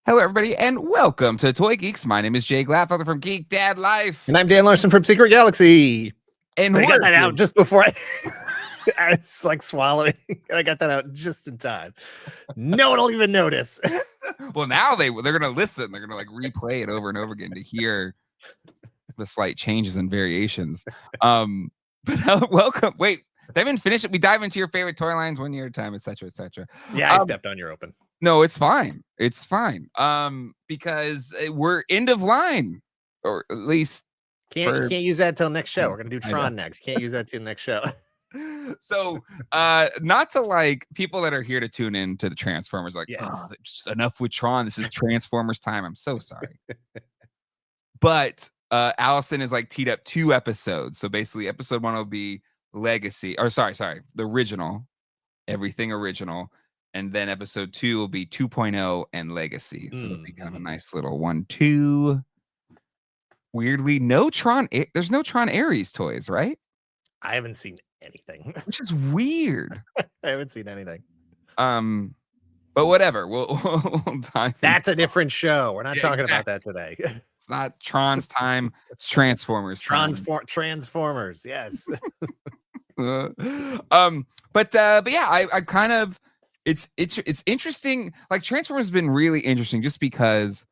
Hello, everybody, and welcome to Toy Geeks. My name is Jay Gladfelder from Geek Dad Life. And I'm Dan Larson from Secret Galaxy. And I got we're that here. out just before I was like swallowing. I got that out just in time. No one will even notice. Well, now they're gonna listen. They're gonna like replay it over and over again to hear the slight changes and variations. But welcome. Wait, they haven't finished it. We dive into your favorite toy lines 1 year at a time, etc., etc. Yeah, I stepped on your open. No, it's fine. It's fine. Because we're end of line, or at least Can't use that till next show. No, We're gonna do I know. Tron next. Can't use that till next show. So not to like people that are here to tune in to the Transformers, like, Yes. "Oh, just enough with Tron. This is Transformers time. I'm so sorry." But Allison is like teed up 2 episodes. So basically, episode 1 will be Legacy, or sorry, the original, everything original. And then episode 2 will be 2.0 and Legacy. So it'll be kind of a nice little 1-2. Weirdly, no Tron. There's no Tron Ares toys, right? I haven't seen anything. Which is weird. I haven't seen anything. But whatever. We'll dive. That's a different show. We're not talking about that today. It's not Tron's time. It's Transformers. Transformers. Yes. But yeah, I kind of it's interesting. Like Transformers has been really interesting just because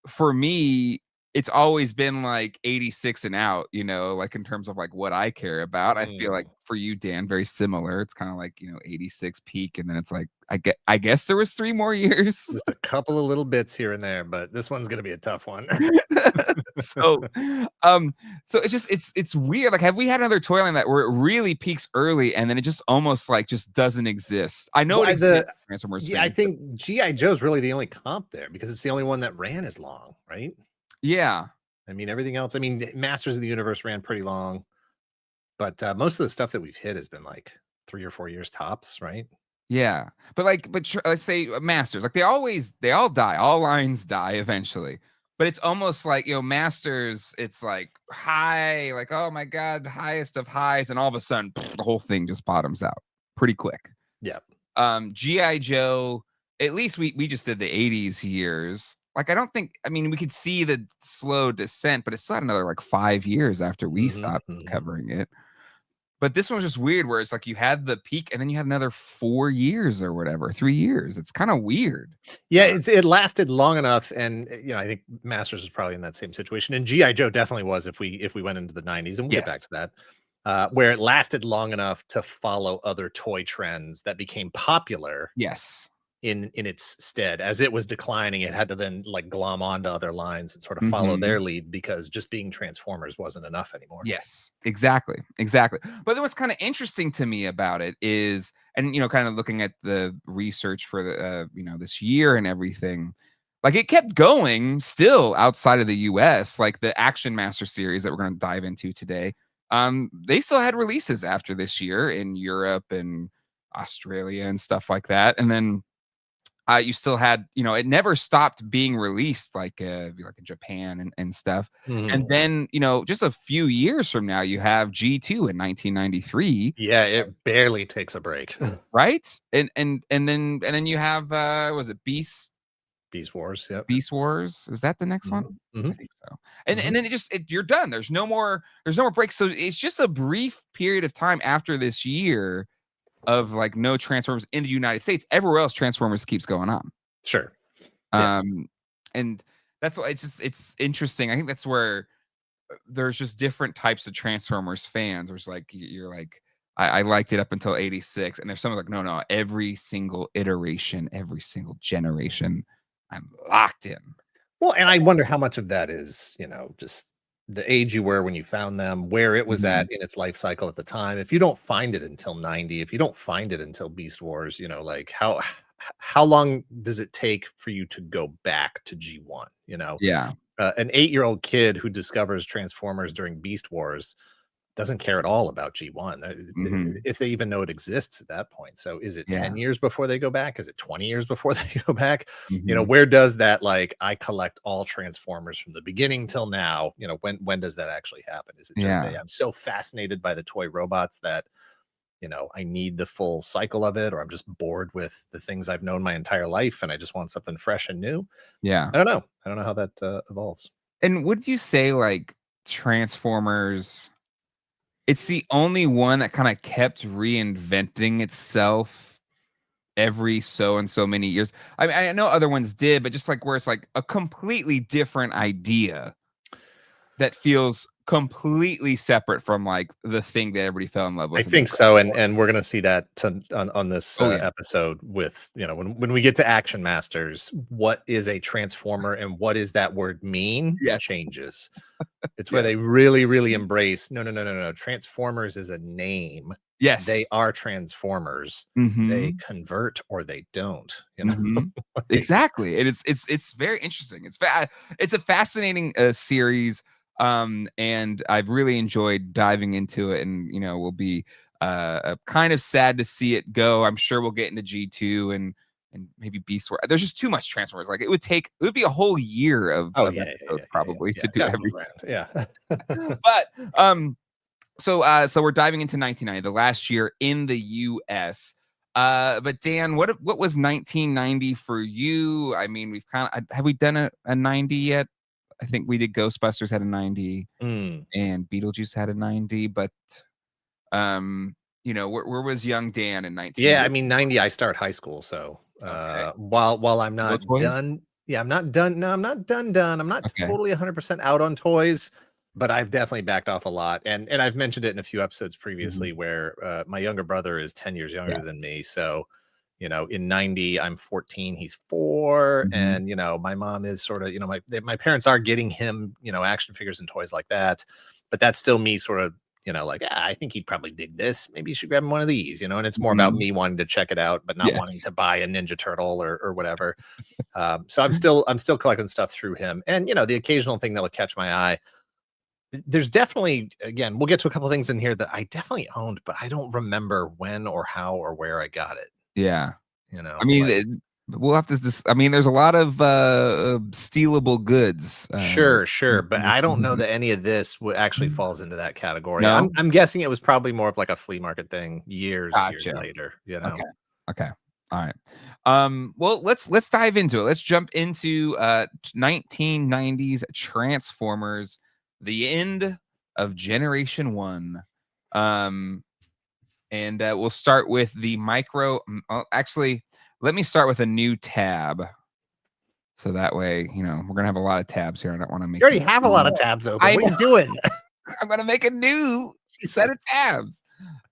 for me it's always been like 86 and out, like in terms of like what I care about. I feel like for you, Dan, very similar. It's kind of like 86 peak, and then it's like I guess there was 3 more years. Just a couple of little bits here and there, but this one's gonna be a tough one. So it's just it's weird. Like, have we had another toy line that where it really peaks early and then it just almost like just doesn't exist? I know it exists. Transformers. Yeah, I think G.I. Joe's really the only comp there because it's the only one that ran as long, right? Yeah. I mean, everything else. I mean, Masters of the Universe ran pretty long, but most of the stuff that we've hit has been like 3 or 4 years tops, right? Yeah, but let's say Masters, like they all die. All lines die eventually. But it's almost like, Masters, it's like high, like, oh my God, highest of highs. And all of a sudden, the whole thing just bottoms out pretty quick. Yeah. G.I. Joe, at least we just did the 80s years. Like, we could see the slow descent, but it's not another like 5 years after we stopped covering it. But this one was just weird where it's like you had the peak and then you had another 4 years or whatever, 3 years. It's kind of weird. Yeah, it lasted long enough. And I think Masters is probably in that same situation. And G.I. Joe definitely was if we went into the 90s, and we'll get back to that. Where it lasted long enough to follow other toy trends that became popular. Yes. In its stead. As it was declining, it had to then like glom onto other lines and sort of follow their lead because just being Transformers wasn't enough anymore. Yes, exactly. But then what's kind of interesting to me about it is, and kind of looking at the research for the this year and everything, like it kept going still outside of the US, like the Action Master series that we're going to dive into today. They still had releases after this year in Europe and Australia and stuff like that. And then you still had, it never stopped being released like in Japan and stuff. And then, just a few years from now, you have G2 in 1993. Yeah, it barely takes a break. Right? And then you have was it Beast Wars? Yeah. Beast Wars. Is that the next one? I think so. And then you're done. There's no more breaks. So it's just a brief period of time after this year of like no Transformers in the United States. Everywhere else, Transformers keeps going on. Sure. Yeah. And that's why it's interesting. I think that's where there's just different types of Transformers fans. There's like you're like, I liked it up until 86, and there's someone like, no, every single iteration, every single generation, I'm locked in. Well, and I wonder how much of that is, just the age you were when you found them, where it was at in its life cycle at the time. If you don't find it until 90, if you don't find it until Beast Wars, like how long does it take for you to go back to G1? Yeah. An 8-year-old kid who discovers Transformers during Beast Wars doesn't care at all about G1 if they even know it exists at that point. So is it 10 years before they go back? Is it 20 years before they go back? Where does that, like, I collect all Transformers from the beginning till now, when does that actually happen? Is it just I'm so fascinated by the toy robots that I need the full cycle of it, or I'm just bored with the things I've known my entire life and I just want something fresh and new. Yeah. I don't know. I don't know how that evolves. And would you say, like, Transformers, it's the only one that kinda kept reinventing itself every so and so many years? I mean, I know other ones did, but just, like, where it's, like, a completely different idea that feels completely separate from, like, the thing that everybody fell in love I with in the think first so, one. and we're gonna see that on this Oh, yeah. episode with when we get to Action Masters, what is a transformer and what does that word mean Yes. changes. It's where Yes. they really, really embrace, no, no, no, no, no. Transformers is a name. They Yes. are transformers. They Mhm. convert or they don't. Mhm. Like, Exactly, and it's very interesting. It's a fascinating, series, and I've really enjoyed diving into it, and, we'll be, kind of sad to see it go. I'm sure we'll get into G2 and maybe Beast Wars. There's just too much Transformers. Like, it would be a whole year of oh yeah, yeah, episodes yeah, yeah, yeah, probably yeah. to do God move everything. around. Yeah. But, so we're diving into 1990, the last year in the US. But Dan, what was 1990 for you? I mean, we've kind of have we done a 90 yet? I think we did. Ghostbusters had a 90 Mm. and Beetlejuice had a 90, but where was young Dan in Yeah, I 1990? mean, 90, I start high school, so, Okay. while I'm No not toys? done yeah, I'm not done no, I'm not done. I'm not Okay. totally 100% out on toys, but I've definitely backed off a lot, and I've mentioned it in a few episodes Mhm. previously where, my younger brother is 10 years younger than Yes. me, so, in 90, I'm 14, he's 4, Mhm. and, my mom is sorta my parents are getting him, action figures and toys like that, but that's still me sorta like, I think he'd probably dig this. Maybe you should grab him one of these, and it's more about Mhm. me wanting to check it out, but not wanting Yes. to buy a Ninja Turtle or whatever. So I'm still collecting stuff through him, and the occasional thing that'll catch my eye. There's definitely, again, we'll get to a couple things in here that I definitely owned, but I don't remember when or how or where I got it. Yeah. I mean, Like we'll have to I mean, there's a lot of, stealable goods, sure, sure, but I don't know that movies. any of this actually falls into that category. I'm No? I'm guessing it was probably more of like a flea market thing years Gotcha. later. Okay. Okay. Alright. Well, let's dive into it. Let's jump into, 1990s Transformers, the end of Generation 1. Um, we'll start with the actually, let me start with a new tab, so that way, we're gonna have a lot of tabs here. I don't wanna You make already it have a lot of tabs open. I What are know. you doing? I'm gonna make a new set of Jesus. tabs.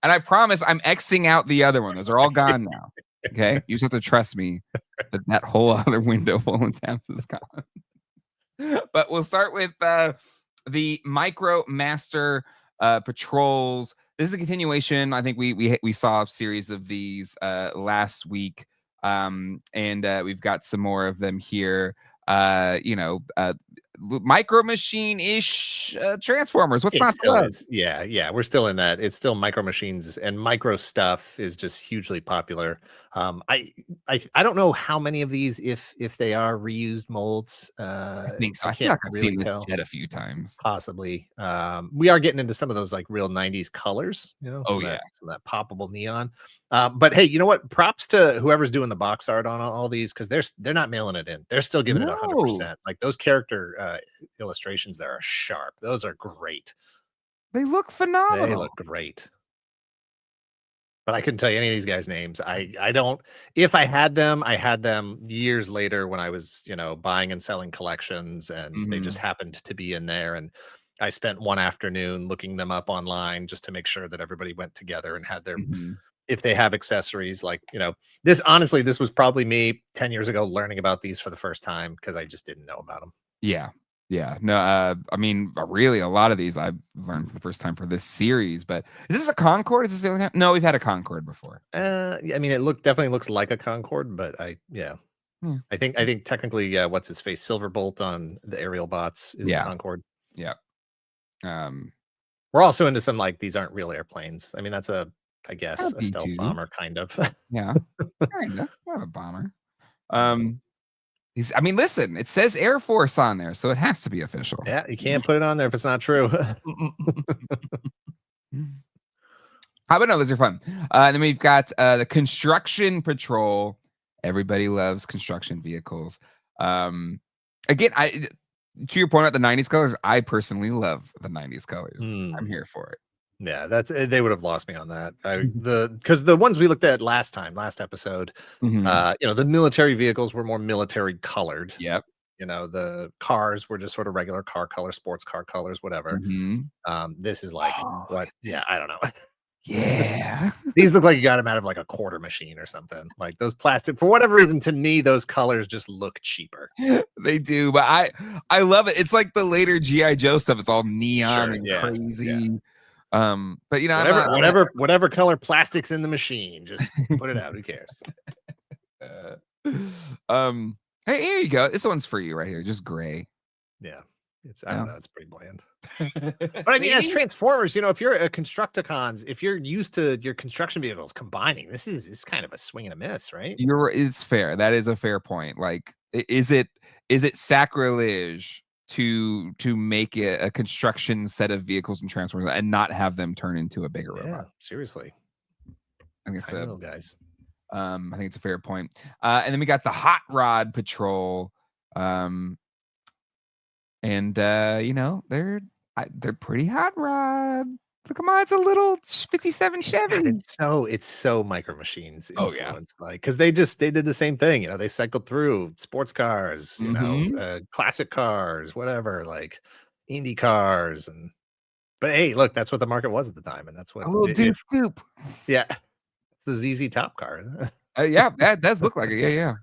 And I promise I'm Xing out the other one. Those are all gone now. Okay? You just have to trust me that that whole other window full of tabs is gone. But we'll start with the Micro Master Patrols. This is a continuation. I think we saw a series of these last week. And we've got some more of them here. Micro Machine ish Transformers. What's It not to still love? is. Yeah, yeah, we're still in that. It's still Micro Machines and micro stuff is just hugely popular. I don't know how many of these, if they are reused molds. I think so. I I feel can't like I've really seen this tell. jet a few times. Possibly. We are getting into some of those like real 90s colors, Oh, yeah. some of that poppable neon. But hey, you know what? Props to whoever's doing the box art on all these because they're not mailing it in. They're still giving it No, 100%. Like those character illustrations there are sharp. Those are great. they look They phenomenal. look great. But I couldn't tell you any of these guys' names. I don't if I had them years later when I was, buying and selling collections and they just Mhm, happened to be in there and I spent one afternoon looking them up online just to make sure that everybody went together and had their mhm. if they have accessories like, this honestly, this was probably me 10 years ago learning about these for the first time because I just didn't know about them. Yeah, yeah. No, I mean, really, a lot of these I've learned for the first time for this series, but is this a Concorde? Is this the only time? No, we've had a Concorde before. Yeah, I mean, it definitely looks like a Concorde, but yeah. Yeah, I think technically, what's his face, Silverbolt on the aerial bots is a yeah, Concorde. yeah. Um, We're also into some like these aren't real airplanes. I mean, that's I Kind guess of a stealth B2. bomber kind of. Yeah, kinda. Kind of a bomber. Mm. Um, I mean, listen, it says Air Force on there, so it has to be official. Yeah, you can't put it on there if it's not true. But no, those are fun. And then we've got the Construction Patrol. Everybody loves construction vehicles. Again, to your point about the 90s colors, I personally love the 90s colors. I'm here for it. Yeah, that's they would have lost me on that. Because the ones we looked at last episode, the military vehicles were more military colored. Yep. The cars were just sort of regular car color, sports car colors, whatever. This is like what? Yeah, I don't know. Yeah. These look like you got them out of like a quarter machine or something. Like those plastic, for whatever reason, to me, those colors just look cheaper. They do, but I love it. It's like the later G.I. Joe stuff. It's all neon and crazy. Yeah. But whatever color plastic's in the machine, just put it out. Who cares? Hey, here you go. This one's for you right here. Just gray. Yeah. I don't know. It's pretty bland. But I mean, as Transformers, if you're a Constructicons, if you're used to your construction vehicles combining, this is kind of a swing and a miss, right? It's fair. That is a fair point. Like, is it sacrilege to make a construction set of vehicles and Transformers and not have them turn into a bigger robot? Seriously. I think it's little guys. I think it's a fair point. And then we got the Hot Rod Patrol. And they're pretty hot rod. Look, come on, it's a little 57 Chevy. It's so Micro Machines influenced, like, because they did the same thing. They cycled through sports cars, classic cars, whatever, like Indy cars, but hey, look, that's what the market was at the time, and that's what a little Duke. Yeah, it's the ZZ Top car. Yeah, that does look like it. Yeah.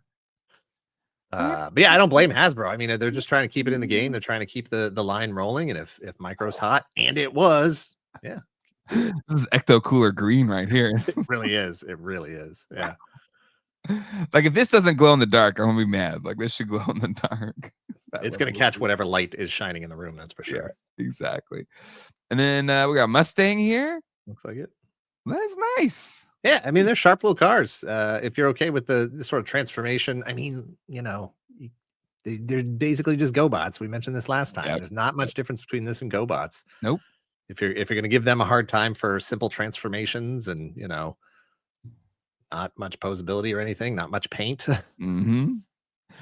But yeah, I don't blame Hasbro. I mean, they're just trying to keep it in the game. They're trying to keep the line rolling. And if Micro's hot, and it was, yeah. This is Ecto Cooler green right here. It really is. It really is. Yeah. Like, if this doesn't glow in the dark, I'm gonna be mad. Like, this should glow in the dark. It's gonna catch whatever light is shining in the room. That's for sure. Yeah, exactly. And then we got Mustang here. Looks like it. That's nice. Yeah, I mean, they're sharp little cars. If you're okay with the sort of transformation, I mean, they're basically just GoBots. We mentioned this last time. There's not much difference between this and GoBots. Nope. If you're going to give them a hard time for simple transformations and not much posability or anything, not much paint.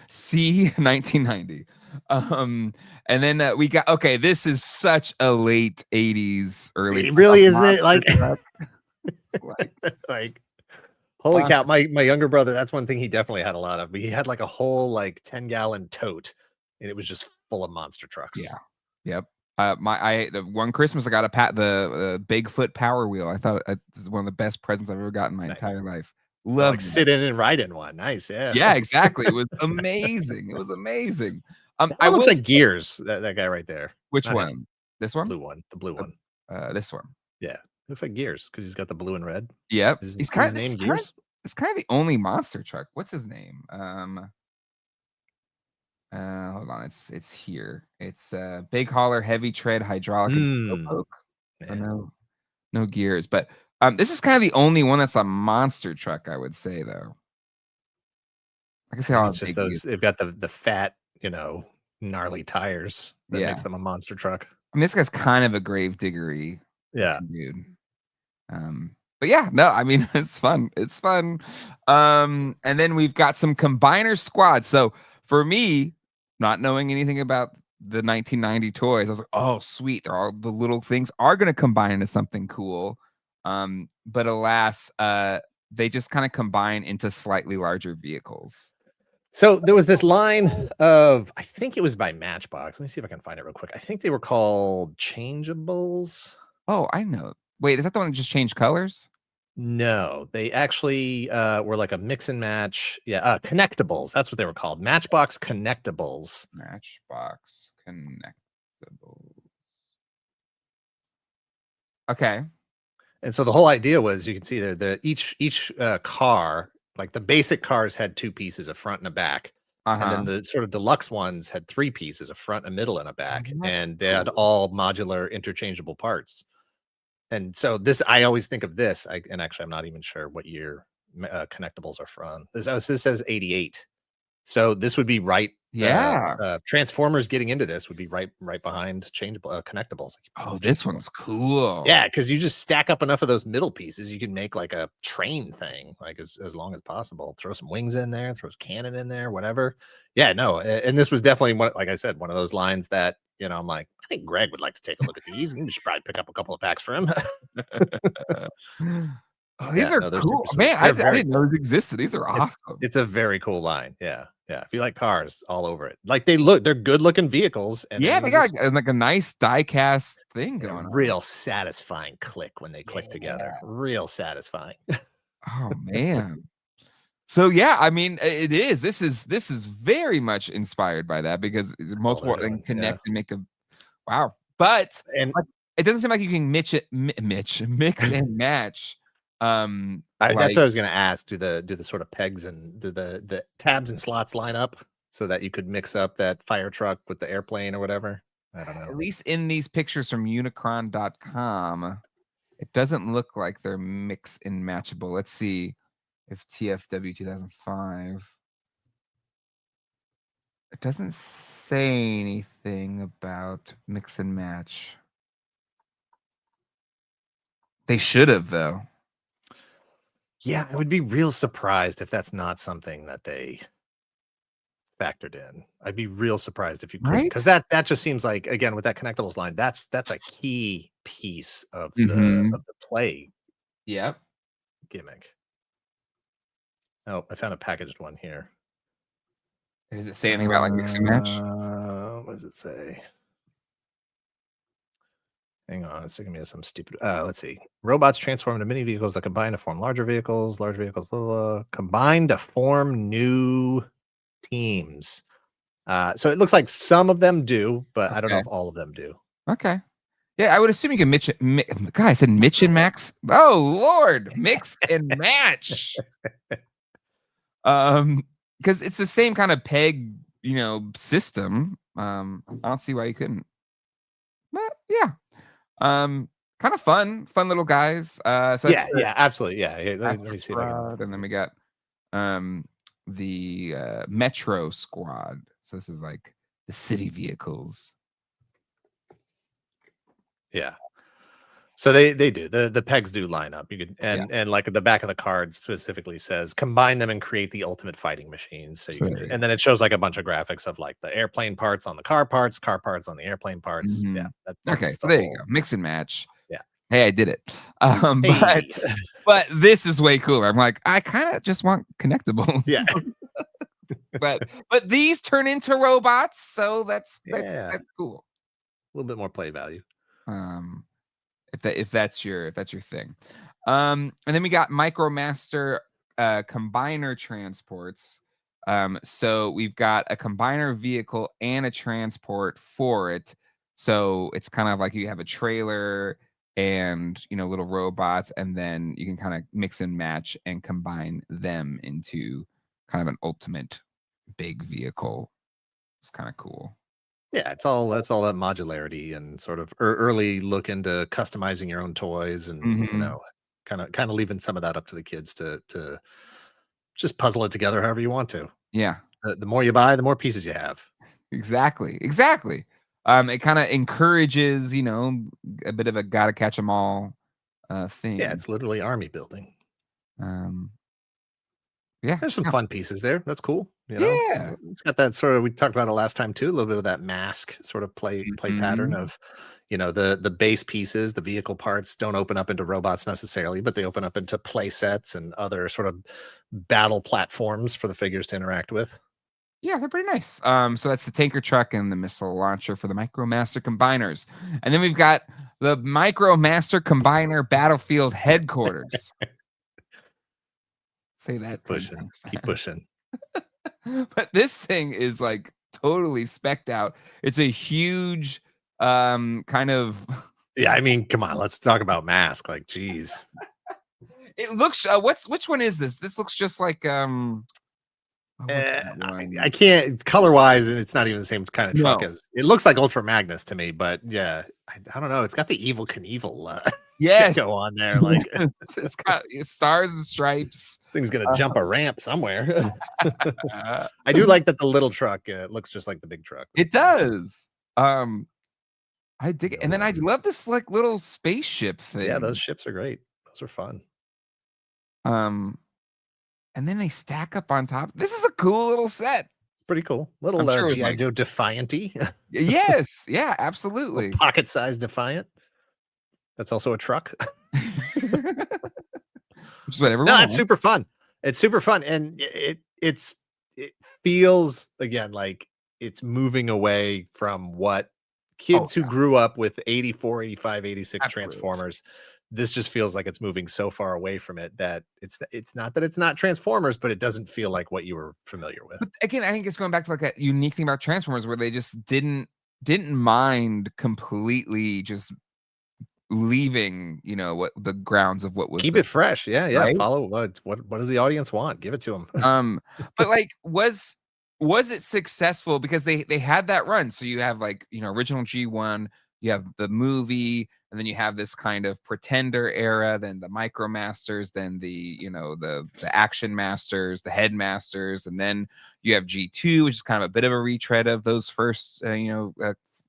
See, 1990. And then we got this is such a late 80s, early. It really isn't it? Like holy cow, my younger brother, that's one thing he definitely had a lot of. He had like a whole 10-gallon tote, and it was just full of monster trucks. Yep. The one Christmas I got the Bigfoot Power Wheel. I thought this is one of the best presents I've ever gotten in my entire life. Love sit in and ride in one. Nice. Yeah, exactly. It was amazing. It looks like Gears, that guy right there. Which one? This one? The blue one. This one. Yeah. Looks like Gears because he's got the blue and red. Yep. He's kind of named Gears. It's kind of the only monster truck. What's his name? Hold on. It's here. It's big hauler, heavy tread, hydraulic, and poke. No gears. But this is kind of the only one that's a monster truck, I would say, though. I can say all it's just those. They've got the fat, gnarly tires that makes them a monster truck. I mean, this guy's kind of a grave diggery. Yeah, dude. But yeah, no, I mean, it's fun. It's fun. And then we've got some combiner squads. So for me, not knowing anything about the 1990 toys, I was like, oh, sweet. The little things are going to combine into something cool. But alas, they just kind of combine into slightly larger vehicles. So there was this line of, I think it was by Matchbox. Let me see if I can find it real quick. I think they were called Changeables. Oh, I know. Wait, is that the one that just changed colors? No, they actually were like a mix and match. Yeah, Connectables. That's what they were called. Matchbox Connectables. Matchbox Connectables. Okay. And so the whole idea was, you can see there, each car, like the basic cars had two pieces, a front and a back. And then the sort of deluxe ones had three pieces, a front, a middle, and a back. And they had all modular interchangeable parts. And so I always think of this, and actually I'm not even sure what year Connectables are from. This says 88. So this would be right Yeah. Transformers getting into this would be right behind changeable connectables. I keep calling Oh, them this changeable. one's cool. Yeah, because you just stack up enough of those middle pieces, you can make like a train thing, like as long as possible. Throw some wings in there, throw some cannon in there, whatever. Yeah, no, and this was definitely one, like I said, one of those lines that I'm like, I think Greg would like to take a look at these. You should probably pick up a couple of packs for him. Oh, these Yeah, are no, they're cool. super sweet. Man, I They're very didn't know cool. these existed. These are It, awesome. it's a very cool line. Yeah, yeah. If you like cars, all over it. Like they're good looking vehicles, and then Yeah, you they got, just like, a nice die cast thing and a going on. real satisfying click when they click Yeah. together. Real satisfying. Oh, man. So, yeah, I mean, it is. This is very much inspired by that because it's That's all they're multiple and doing. Yeah. connect and make a wow. But, And like, it doesn't seem like you can mix and match, that's what like I was gonna ask. Do the sort of pegs and do the tabs and slots line up so that you could mix up that fire truck with the airplane or whatever? I don't at know. least in these pictures from unicron.com, it doesn't look like they're mix and matchable. Let's see if TFW 2005. It doesn't say anything about mix and match. They should have though, Yeah, I would be real surprised if that's not something that they factored in. I'd be real surprised if you couldn't, right? because that just seems like, again, with that connectables line, that's a key piece of the Mhm. play Yep. gimmick. Oh, I found a packaged one here. Does it say anything about, like, mix and match? What does it say? Hang on, it's taking me to some stupid. Let's see. Robots transform into mini vehicles that combine to form larger vehicles. Large vehicles, blah, blah, blah. Combine to form new teams. So it looks like some of them do, but I don't know Okay. if all of them do. Okay. Yeah, I would assume you can God, I said Mitch and Max? Oh, lord, mix and match. Um, because it's the same kind of peg, system. I don't see why you couldn't. But yeah. Um, kind of fun little guys. So that's Yeah, the yeah, absolutely. Yeah, yeah, let Master me see if I can. Squad, and then we got um the Metro Squad. So this is like the city vehicles. Yeah. So they do the pegs do line up. You could Yeah. and like the back of the card specifically says combine them and create the ultimate fighting machines. So you So can there you and then it shows like a bunch of graphics of like the airplane parts on the car parts on the airplane go. parts. Yeah, Okay, that's so the there you whole. go. Mix and match. Yeah. Hey, I did it. Hey. But this is way cooler. I'm like, I kind of just want connectables. Yeah. But these turn into robots, so Yeah. that's cool. A little bit more play value. Um, if that's your thing. And then we got MicroMaster combiner transports. So we've got a combiner vehicle and a transport for it. So it's kind of like you have a trailer and little robots, and then you can kind of mix and match and combine them into kind of an ultimate big vehicle. It's kind of cool. Yeah, that's all that modularity and sort of early look into customizing your own toys and Hmm. kind of leaving some of that up to the kids to just puzzle it together however you want to. Yeah. The more you buy, the more pieces you have. Exactly, exactly. It kinda encourages, a bit of a gotta catch 'em all, Yeah, thing. it's literally army building. Um, yeah, There's some no, fun pieces there. That's cool. yeah. It's got that sort of, we talked about it last time too, a little bit of that mask sort of play pattern Mhm. of, the base pieces, the vehicle parts don't open up into robots necessarily, but they open up into play sets and other sort of battle platforms for the figures to interact with. Yeah, they're pretty nice. So that's the tanker truck and the missile launcher for the MicroMaster combiners. And then we've got the MicroMaster Combiner Battlefield Headquarters. Say Just keep that 10 pushing, times keep fast. pushing. But this thing is, like, totally specced out. It's a huge, kind of Yeah, I mean, come on, let's talk about mask. Like, geez. it looks which one is this? This looks just like What was that one? I can't color wise, and it's not even the same kind of truck No. as it looks like Ultra Magnus to me, but yeah, I don't know. It's got the Evil Knievel Yes. go on there. Like It's got stars and stripes. this thing's gonna jump a ramp somewhere. Uh, I do like that the little truck looks just like the big truck. That's it pretty cool. does. I dig it, and then I No, love this, like, little spaceship yeah, those thing. ships are great. Those are fun. Um, and then they stack up on top. This is a cool little set. It's pretty cool. I'm Little sure with, GI like Joe Defiant-y. yes, yeah, Little absolutely. pocket-sized Defiant. That's also a truck. Which is what No, everyone that's wants. super fun. It's super fun, and it feels again like it's moving away from what Oh, kids who grew up with 84, 85, 86 absolutely. Transformers. This just feels like it's moving so far away from it that it's not that it's not Transformers, but it doesn't feel like what you were familiar with. But again, I think it's going back to, like, a unique thing about Transformers where they just didn't mind completely just leaving, what the grounds of what was Keep the it fresh. Yeah, yeah. right? Follow what does the audience want? Give it to them. Um, but, like, was it successful? Because they had that run, so you have, like, original G1, you have the movie, and then you have this kind of Pretender era, then the Micromasters, then the Action Masters, the Headmasters, and then you have G2, which is kind of a bit of a retread of those first,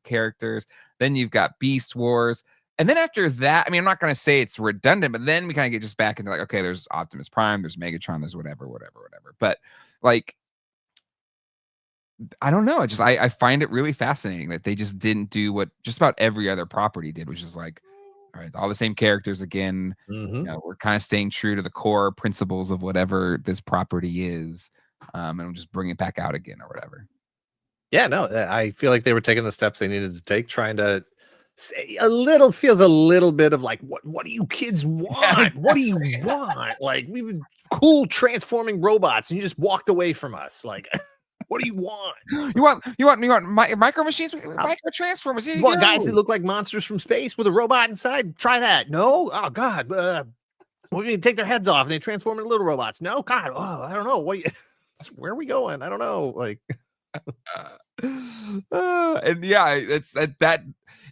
characters. Then you've got Beast Wars. And then after that, I mean, I'm not gonna say it's redundant, but then we kind of get just back into like, okay, there's Optimus Prime, there's Megatron, there's whatever, whatever, whatever. But like, I don't know. I find it really fascinating that they just didn't do what just about every other property did, which is like, all right, all the same characters again. Mhm. We're kind of staying true to the core principles of whatever this property is, and we'll just bring it back out again or whatever. Yeah, no, I feel like they were taking the steps they needed to take, trying to say a little feels a little bit of like, what do you kids Yeah, want? What do you exactly. want? Like we were cool transforming robots and you just walked away from us. Like, what do you want? You want micro machines, Uh, micro transformers. Here You you want guys that go. look like monsters from space with a robot inside? Try that. No? Oh God. We're gonna take their heads off and they transform into little robots. No, God. Oh, I don't know. What where are we going? I don't know. Like Uh, and yeah, it's that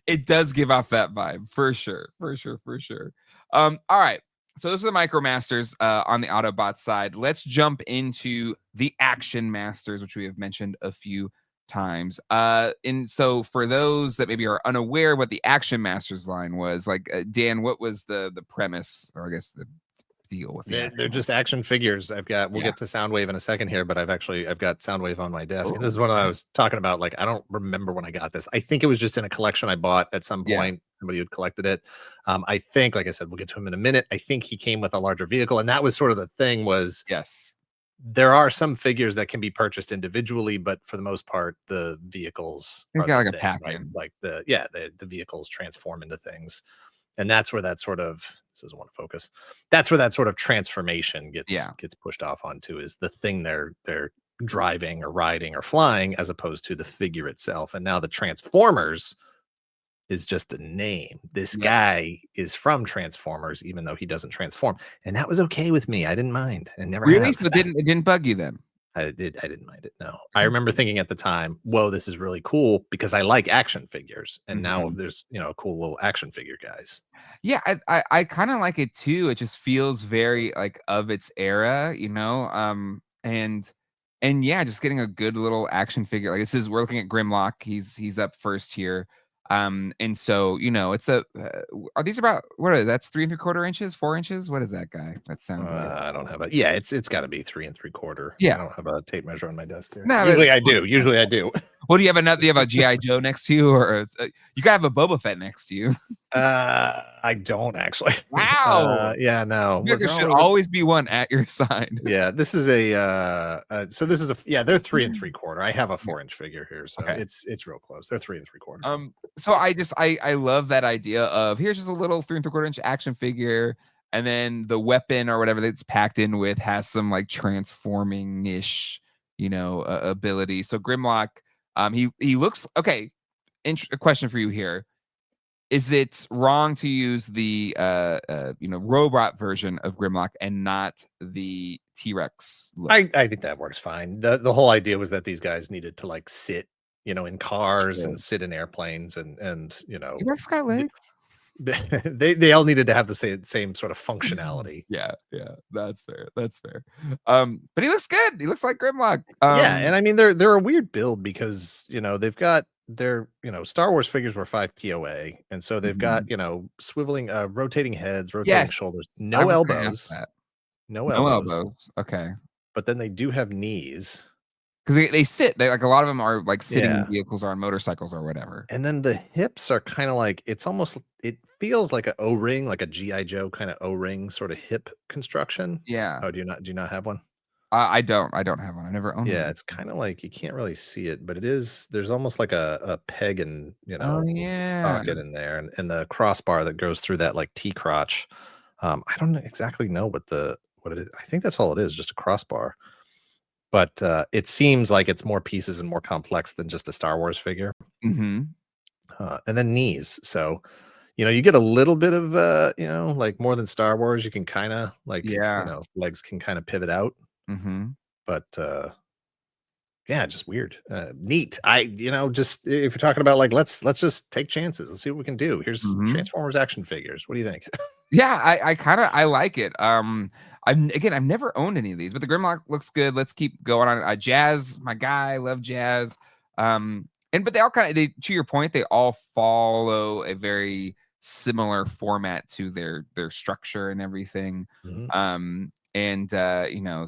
it does give off that vibe for sure, for sure, for sure. All right. So those are the Micromasters on the Autobot side. Let's jump into the Action Masters, which we have mentioned a few times. And so for those that maybe are unaware what the Action Masters line was, like Dan, what was the premise, or I guess the deal with the they're Action just Masters? action figures. We'll Yeah. get to Soundwave in a second here, but I've got Soundwave on my desk. And this Oh, is what I okay. was talking about. Like, I don't remember when I got this. I think it was just in a collection I bought at some Yeah. point. Somebody had collected it. I think, like I said, we'll get to him in a minute. I think he came with a larger vehicle. And that was sort of the thing was Yes. there are some figures that can be purchased individually, but for the most part, the vehicles You are got the like a thing, pack right? in. Like the vehicles transform into things. And that's where that sort of this doesn't want to focus. That's where that sort of transformation Yeah. gets pushed off onto is the thing they're driving or riding or flying as opposed to the figure itself. And now the Transformers is just a name. This Yeah. guy is from Transformers, even though he doesn't transform. And that was okay with me. I didn't mind and never Really? have. So it didn't bug you then? I didn't mind it. No. I remember thinking at the time, whoa, this is really cool because I like action figures. And now Mhm. there's, cool little action figure guys. Yeah, I kinda like it too. It just feels very, like, of its era, and yeah, just getting a good little action figure. Like, this is we're looking at Grimlock. He's up first here. And so, it's are these about what are that's 3 3/4 inches, 4 inches? What is that guy? That sounds like I don't have a yeah, it's got to be 3 3/4. yeah. I don't have a tape measure on my desk here. No, but Usually I do. Usually I do. what do you have another do you have a GI Joe next to you or you gotta have a Boba Fett next to you. I don't actually. Wow! Yeah, no. I feel Well, like there they're should all over. always be one at your side. Yeah, this is so this is yeah, they're 3 3/4. I have a 4 inch figure here, so Okay. it's real close. They're 3 3/4. So I love that idea of here's just a little 3 3/4 inch action figure, and then the weapon or whatever that's packed in with has some like transforming ish, ability. So Grimlock, he looks okay. A question for you here: is it wrong to use the robot version of Grimlock and not the T-Rex look? I think that works fine. The whole idea was that these guys needed to like sit, in cars Sure. and sit in airplanes and T-Rex got legs? they all needed to have the same sort of functionality. Yeah, that's fair, that's fair. But he looks good, he looks like Grimlock. Yeah, and I mean they're a weird build because they've got their Star Wars figures were 5 POA, and so they've got Mhm. swiveling, rotating heads, rotating Yes, shoulders, I no was gonna ask elbows, that. no No elbows, elbows, okay. but then they do have knees. 'Cause they sit, they like, a lot of them are, like, sitting in Yeah. vehicles or on motorcycles or whatever. And then the hips are kind of like it feels like a O-ring, like a GI Joe kind of O-ring sort of hip construction. Yeah. Oh, do you not have one? I don't have one, I never owned one Yeah, of it's those. kind of like you can't really see it, but there's almost like a peg and Oh, yeah. socket in there and the crossbar that goes through that like T crotch. I don't exactly know what it is. I think that's all it is, just a crossbar. But it seems like it's more pieces and more complex than just a Star Wars figure. Mhm. And then knees. So, you get a little bit of, like more than Star Wars. You can kind of like, Yeah. legs can kind of pivot out, Mhm. but yeah, just weird. Neat. Just if you're talking about like, let's just take chances. Let's see what we can do. Here's Mhm. Transformers action figures. What do you think? Yeah, I like it. I've never owned any of these, but the Grimlock looks good. Let's keep going on. Jazz, my guy, I love Jazz. But they all they to your point, they all follow a very similar format to their structure and everything. Mhm.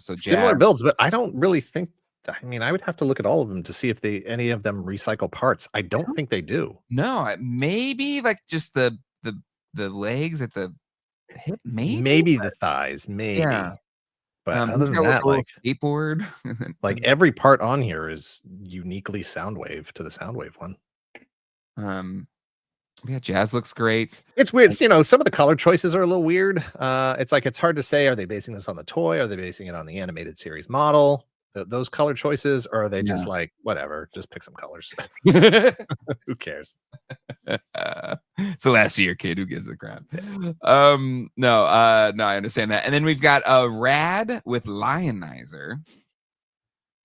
So Similar Jazz, builds, but I don't really think. I mean, I would have to look at all of them to see if any of them recycle parts. I I don't don't think they do. know. Maybe like just the legs at the hip, maybe. Maybe the thighs, Yeah. maybe. But other He's than got like that, a little like skateboard. like every part on here is uniquely Soundwave to the Soundwave one. Um, yeah, Jazz looks great. It's weird. Some of the color choices are a little weird. It's like it's hard to say. Are they basing this on the toy? Are they basing it on the animated series model? Those color choices, or are they just Yeah. like whatever? Just pick some colors. Who cares? It's the last year, kid. Who gives a crap? Yeah, No, I understand that. And then we've got a Rad with Lionizer,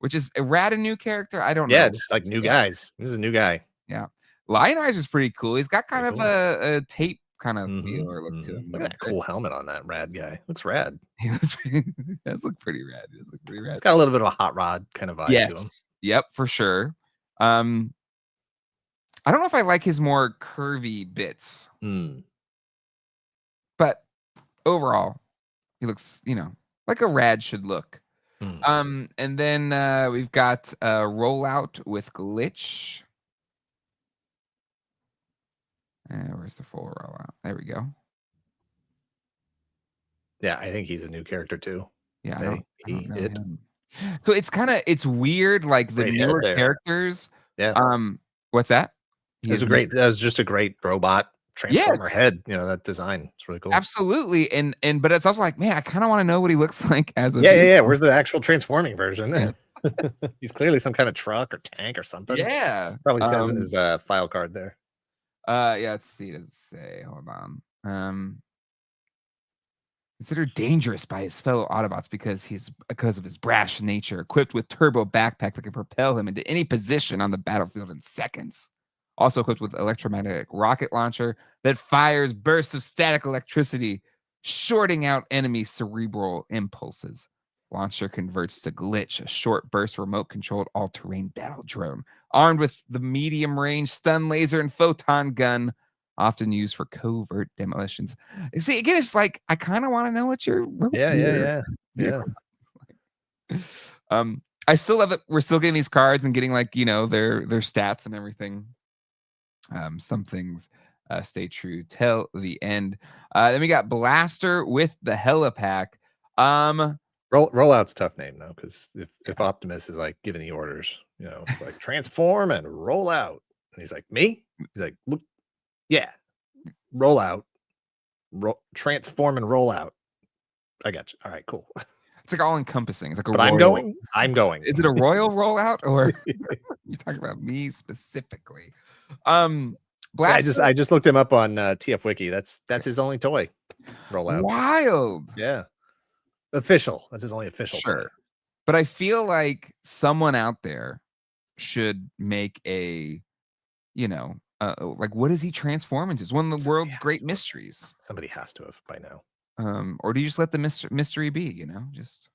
which is a Rad a new character? I don't yeah, know. just like new Yeah, guys. This is a new guy. yeah. Lionizer's pretty cool. He's got kind Pretty of cool. a tape kind of Mm-hmm, feel or look to mm-hmm. him, Look though. at that cool helmet on that rad guy. Looks rad. He looks pretty, he does look pretty rad. He does look pretty It's rad. got a little bit of a hot rod kind of vibe to him. Yes. Yep, for sure. Um, I don't know if I like his more curvy bits, Hmm. but overall, he looks, like a rad should look. Hmm. And then we've got rollout with glitch. Where's the full rollout? There we go. Yeah, I think he's a new character too. Yeah, They, I don't he, know it. him. So it's weird, like the Great head newer there. characters. Yeah. What's that? He has new. That was just a great robot transformer Yes, head. That design. It's really cool. absolutely. And but it's also like, man, I kind of want to know what he looks like as a Yeah, yeah, yeah. vehicle. Where's the actual transforming version? Yeah. He's clearly some kind of truck or tank or something. Yeah. Probably says in his file card there. Yeah, let's see. Does it say? Hold on. Considered dangerous by his fellow Autobots because of his brash nature, equipped with turbo backpack that can propel him into any position on the battlefield in seconds. Also equipped with electromagnetic rocket launcher that fires bursts of static electricity, shorting out enemy cerebral impulses. Launcher converts to Glitch, a short burst remote controlled all terrain battle drone, armed with the medium range stun laser and photon gun, often used for covert demolitions. See, again, it's like I kind of want to know what Yeah, yeah, your yeah, yeah. vehicle looks like. I still love that we're still getting these cards and getting like their stats and everything. Some things stay true till the end. Then we got Blaster with the Helipack. Rollout's a tough name though, because if Yeah. Optimus is like giving the orders, it's like transform and roll out, and he's like me. He's like, "Look, yeah, roll out, transform and roll out. I got you. All right, cool. It's like all encompassing. It's like a But I'm royal. going. I'm going. Is it a royal rollout or you're talking about me specifically? Um, Blaster? I just looked him up on TF Wiki. That's his only toy rollout. Wild. Yeah, official. That's his only official toy. Sure. But I feel like someone out there should make a, like, what does he transform into? It's one of the Somebody world's has great to have. mysteries. Somebody has to have by now. Or do you just let the mystery be, Just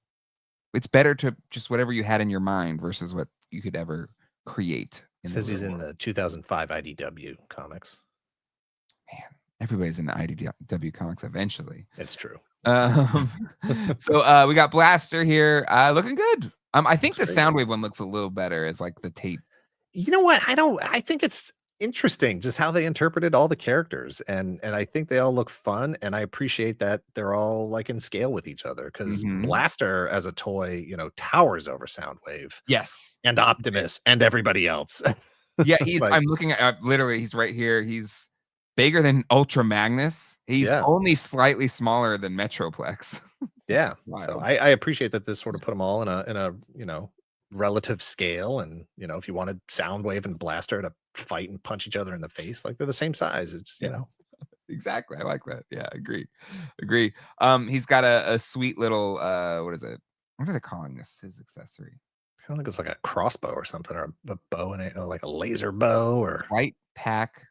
it's better to just whatever you had in your mind versus what you could ever create in the Says he's real in world. the 2005 IDW comics. Man, everybody's in the IDW comics eventually. It's true. It's true. Um, we got Blaster here, looking good. I think Looks the great. Soundwave one looks a little better as like the tape. You know what? I think it's interesting just how they interpreted all the characters, and I think they all look fun, and I appreciate that they're all, like, in scale with each other, because Mhm. Blaster as a toy, towers over Soundwave Yes. and Optimus and everybody else. Yeah, Like, I'm looking at literally, he's right here. He's bigger than Ultra Magnus. He's yeah, only slightly smaller than Metroplex. yeah. So Wild. I appreciate that this sort of put them all in a, relative scale, and, if you wanted Soundwave and Blaster to fight and punch each other in the face, like, they're the same size. It's, Yeah, exactly. I like that. Yeah, agree. Agree. He's got a sweet little, what is it? What are they calling this, his accessory? kinda like it's like a crossbow or something, or a bow and a like a laser bow, or Flight pack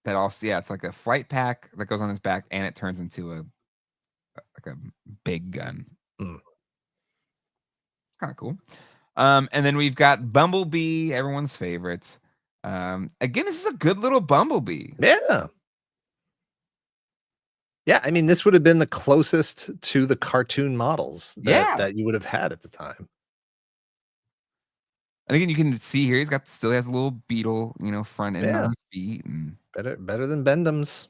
that also, yeah, it's like a flight pack that goes on his back and it turns into a big gun. mm. Kinda cool. And then we've got Bumblebee, everyone's favorite. Again, this is a good little Bumblebee. Yeah. Yeah, I mean, this would have been the closest to the cartoon models that Yeah. you would have had at the time. And again, you can see here still has a little beetle, front end on Yeah, his feet, and better than Bendham's.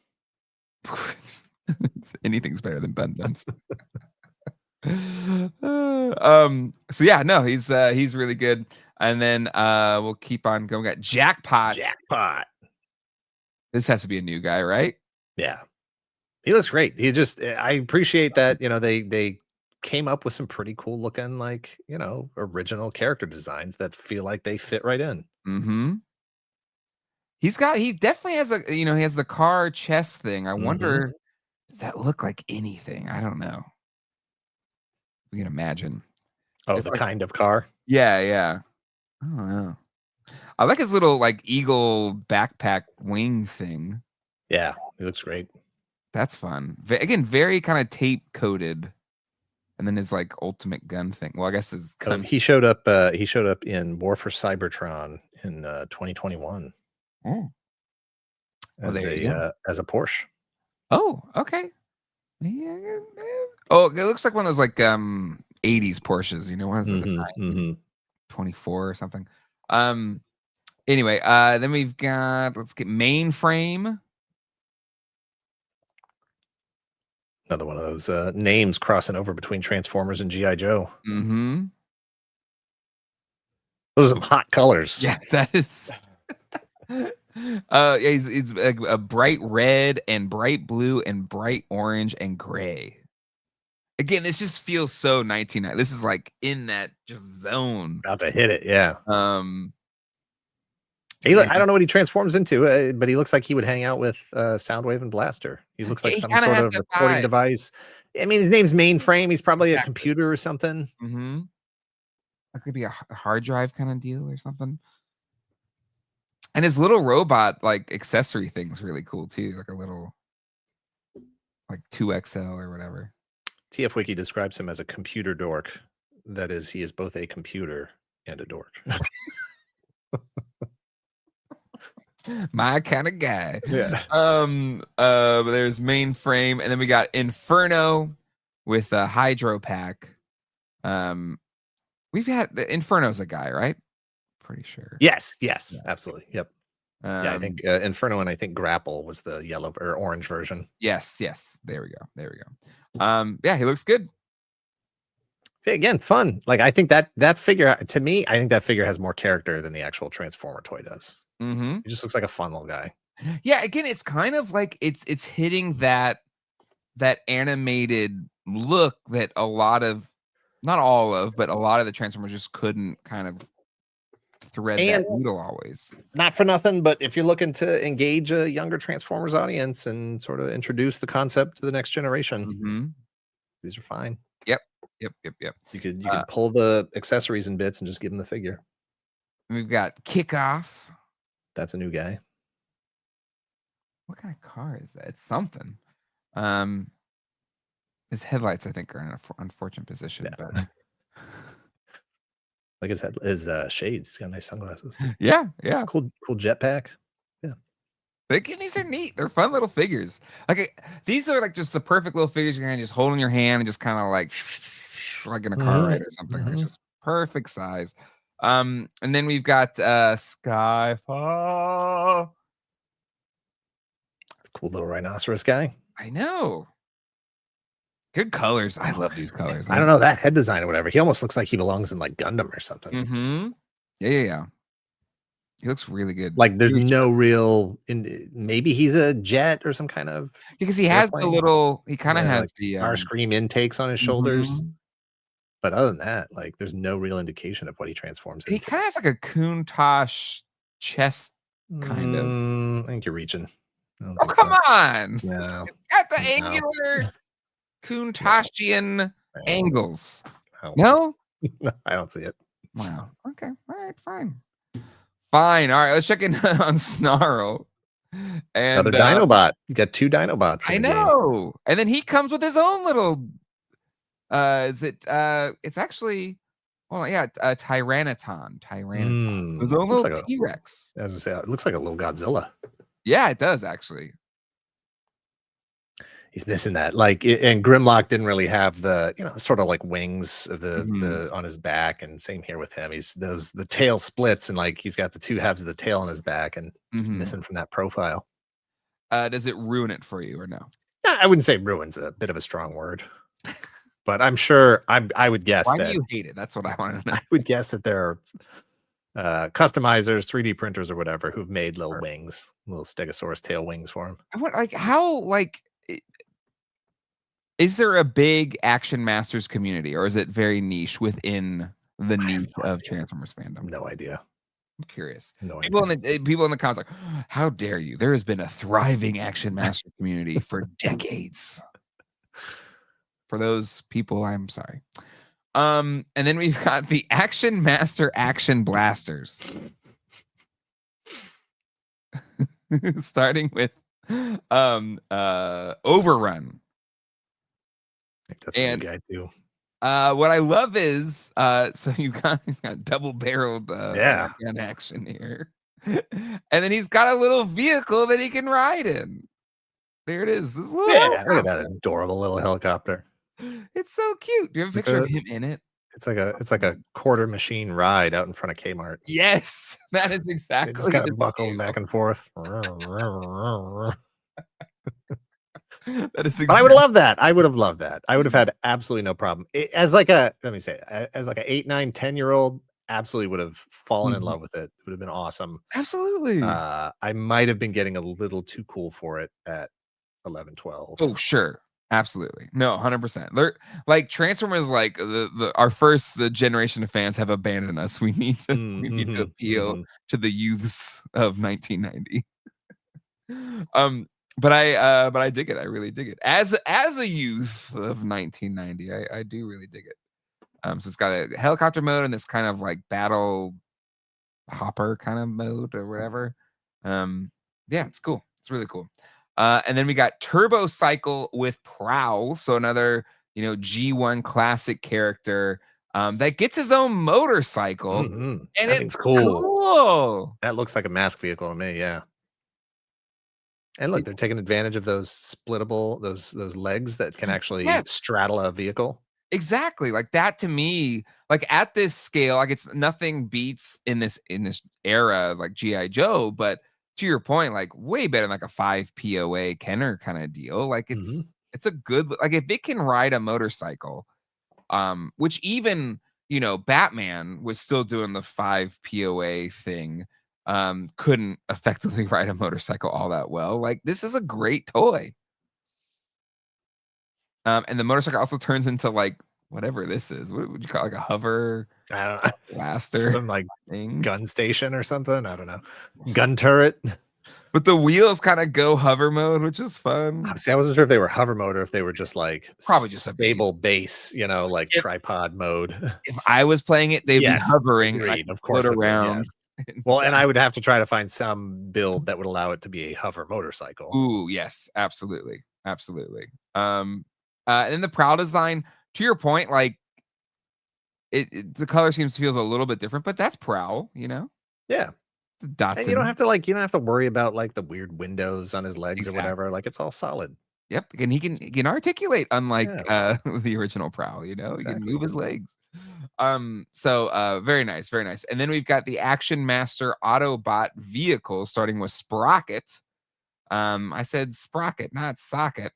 anything's better than Bundums. So yeah, no, he's really good. And then we'll keep on going. We got Jackpot. Jackpot. This has to be a new guy, right? Yeah. He looks great. He just I appreciate that, they came up with some pretty cool looking, like, original character designs that feel like they fit right in. Mm-hmm. He definitely has he has the car chest thing. I Mhm. wonder, does that look like anything? I don't know. We can imagine. Oh, If the like, kind of car? yeah, yeah. I don't know. I like his little like eagle backpack wing thing. Yeah, he looks great. That's fun. Again, very kind of tape coated. And then his like ultimate gun thing. Well, I guess his Oh, gun. he showed up in War for Cybertron in 2021 Oh, well, there you go. as a Porsche. Oh, okay. Yeah. Oh, it looks like one of those like 80s Porsches, what is it, the Mhm, mhm. 924 or something. Um anyway, then let's get Mainframe. Another one of those, names crossing over between Transformers and G.I. Joe. Mhm. Those are some hot colors. Yes, that is. Yeah, he's a bright red and bright blue and bright orange and gray. Again, this just feels so 1990. This is like in that just zone. About to hit it, yeah. Um, I and don't know what he transforms into, but he looks like he would hang out with, Soundwave and Blaster. He looks yeah, like he some kinda sort has of that recording vibe. device. I mean, his name's Mainframe, he's probably a Exactly. computer or something. Mhm. That could be a hard drive kinda deal or something. And his little robot, like, accessory thing's really cool too, like a little, like, 2XL or whatever. TF Wiki describes him as a computer dork. That is, he is both a computer and a dork. My kinda guy. Yeah. But there's Mainframe, and then we got Inferno with a Hydro Pack. Um, we've had Inferno's a guy, right? Pretty sure. Yes, Yeah. yes, absolutely, yep. Yeah, I think, Um, Inferno and I think Grapple was the yellow or orange version. yes, yes. There we go. There we go. Yeah, he looks good. Hey, again, fun. Like, I think that figure to me, I think that figure has more character than the actual Transformer toy does. Mhm. He just looks like a fun little guy. Yeah, again, it's kind of like it's hitting that animated look that a lot of, not all of, but a lot of the Transformers just couldn't kind of thread that And needle always. not for nothing, but if you're looking to engage a younger Transformers audience and sort of introduce the concept to the next generation, Mhm. these are fine. Yep. Yep, yep, yep. You Uh, could pull the accessories and bits and just give them the figure. we've got Kickoff. That's a new guy. What kind of car is that? It's something. Um, his headlights, I think, are in an unfortunate position, but Yeah. Like his shades. He's got nice sunglasses. yeah, yeah. Cool jetpack. Yeah. These are neat. They're fun little figures. These are like just the perfect little figures you can just hold in your hand and just kind of like like in a car Mhm, ride or something. Like mhm. just perfect size. And then we've got Skyfall. Cool little rhinoceros guy. I know. Good colors. I love these colors. I don't know that head design or whatever. He almost looks like he belongs in like Gundam or something. Mm-hmm. Yeah, yeah, yeah. He looks really good. Like there's Very no sharp. real maybe he's a jet or some kind of Because he has the airplane. little he kind of Yeah, has like the Starscream intakes on his shoulders. mhm. But other than that, like there's no real indication of what he transforms He into. kind of has like a Countach chest kind of. I think you're reaching. I don't Oh, think come so. on. No, It's got the no, angular no, Countachian no, angles. no. No? I don't see it. Wow. Okay. All right. Fine. Fine. All right. Let's check in on Snarl. Another And Dinobot. You got 2 Dinobots in I the game. know. And then he comes with his own little is it it's actually hold on, yeah, Tyraniton. His own Looks little like a T-Rex. as I say, it looks like a little Godzilla. Yeah, it does actually. He's missing that. Like, and Grimlock didn't really have the, sort of like wings of Mhm. the on his back, and same here with him. The tail splits, and like he's got the 2 halves of the tail on his back, and just Mhm. missing from that profile. Does it ruin it for you or no? I wouldn't say ruins a bit of a strong word, but I'm sure I would guess Why do that you hate it? That's what I wanna know. I would guess that there are customizers, 3D printers, or whatever who've made little Sure. wings, little Stegosaurus tail wings for him. I want like how like is there a big Action Masters community, or is it very niche within the I have niche no of idea. Transformers fandom? No idea. I'm curious. No People idea. in the people in the comments like, "How dare you? There has been a thriving Action Master community for decades." For those people, I'm sorry. And then we've got the Action Master Action Blasters. Starting with Overrun. I think that's a new And guy too. what I love is, so he's got double-barreled, Yeah. gun action here. And then he's got a little vehicle that he can ride in. There it is, this little Yeah, look at that helicopter. adorable little helicopter. It's so cute. Do you have a It's like picture of a him in it? it's like a quarter machine ride out in front of Kmart. Yes, that is It just exactly kinda the buckles scale. back and forth. That is But I would exactly. love that. I would have loved that. I would have had absolutely no problem. As like a let me say, as like a 8, 9, 10-year-old, absolutely would have fallen in Mhm. love with it. It would have been awesome. Absolutely. I might have been getting a little too cool for it at 11, 12. Oh, sure. Absolutely. No, 100%. They're like Transformers, like the our first generation of fans have abandoned us. We need to Mhm, appeal mhm. to the youths of 1990. Um, but I dig it. I really dig it. As a youth of 1990, I do really dig it. So it's got a helicopter mode and this kind of like battle hopper kind of mode or whatever. Um, yeah, it's cool. It's really cool. And then we got Turbo Cycle with Prowl, so another G1 classic character that gets his own motorcycle, Mhm. and That it's thing's cool. cool. That looks like a mask vehicle to me, yeah. And look, they're taking advantage of those splittable those legs that can actually Yes, straddle a vehicle. exactly. Like that to me, like at this scale, like it's nothing beats in this era like GI Joe, but to your point, like way better than like a 5 POA Kenner kind of deal. Like Mhm. it's a good like if it can ride a motorcycle, which even Batman was still doing the 5 POA thing, couldn't effectively ride a motorcycle all that well. Like this is a great toy. And the motorcycle also turns into like whatever this is. What would you call it, like a hover? I don't know. blaster Some like thing. gun station or something. I don't know. Gun turret. But the wheels kind of go hover mode, which is fun. See, I wasn't sure if they were hover mode or if they were just like Probably just a base. stable base, like If tripod mode. if I was playing it, they'd be Yes, hovering and I agreed. could Of float course it would. Yes. around. Well, and I would have to try to find some build that would allow it to be a hover motorcycle. Ooh, yes, absolutely. Absolutely. And then the prowl design, to your point, like the color scheme feels a little bit different, but that's prowl, Yeah. The And dots you don't in have to you don't have to worry about like the weird windows on his legs or exactly. whatever. Like it's all solid. Yep, and he can articulate unlike, Yeah, the original Prowl, he can exactly. move his legs. Very nice, very nice. And then we've got the Action Master Autobot vehicle starting with Sprocket. I said Sprocket, not Socket.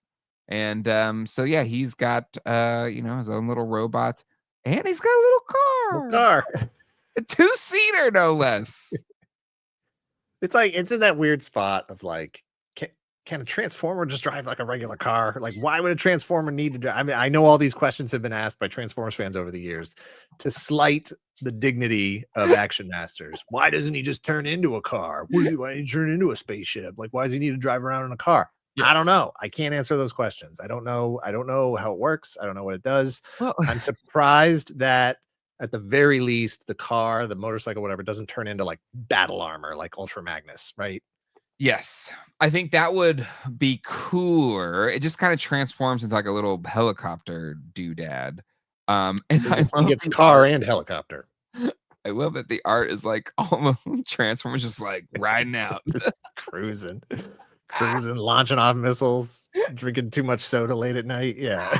And, so yeah, he's got, his own little robot, and he's got a Little little car, car. a two-seater, no less. It's like it's in that weird spot of like, can a transformer just drive like a regular car? Like, why would a transformer need to drive? I mean, I know all these questions have been asked by Transformers fans over the years to slight the dignity of Action Masters. Why doesn't he just turn into a car? Why did he turn into a spaceship? Like, why does he need to drive around in a car? Yeah. I don't know. I can't answer those questions. I don't know. I don't know how it works. I don't know what it does. Well, I'm surprised that at the very least, the car, the motorcycle, whatever, doesn't turn into like battle armor like Ultra Magnus, right? yes, I think that would be cooler. It just kinda transforms into, like, a little helicopter doodad. And So I he love gets the car art. and helicopter. I love that the art is, like, all the Transformers just, like, riding out. Just cruising, cruising, launching off missiles, drinking too much soda late at night. Yeah.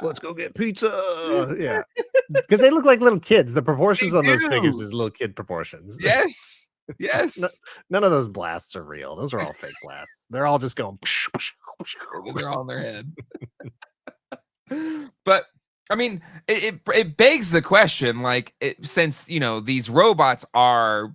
Let's go get pizza. Yeah. Because they look like little kids. The They proportions on those figures do. is little kid proportions. Yes. No, Yes. none of those blasts are real. Those are all fake blasts. They're all just going. They're all in their head. But, I mean, it begs the question, like, since, these robots are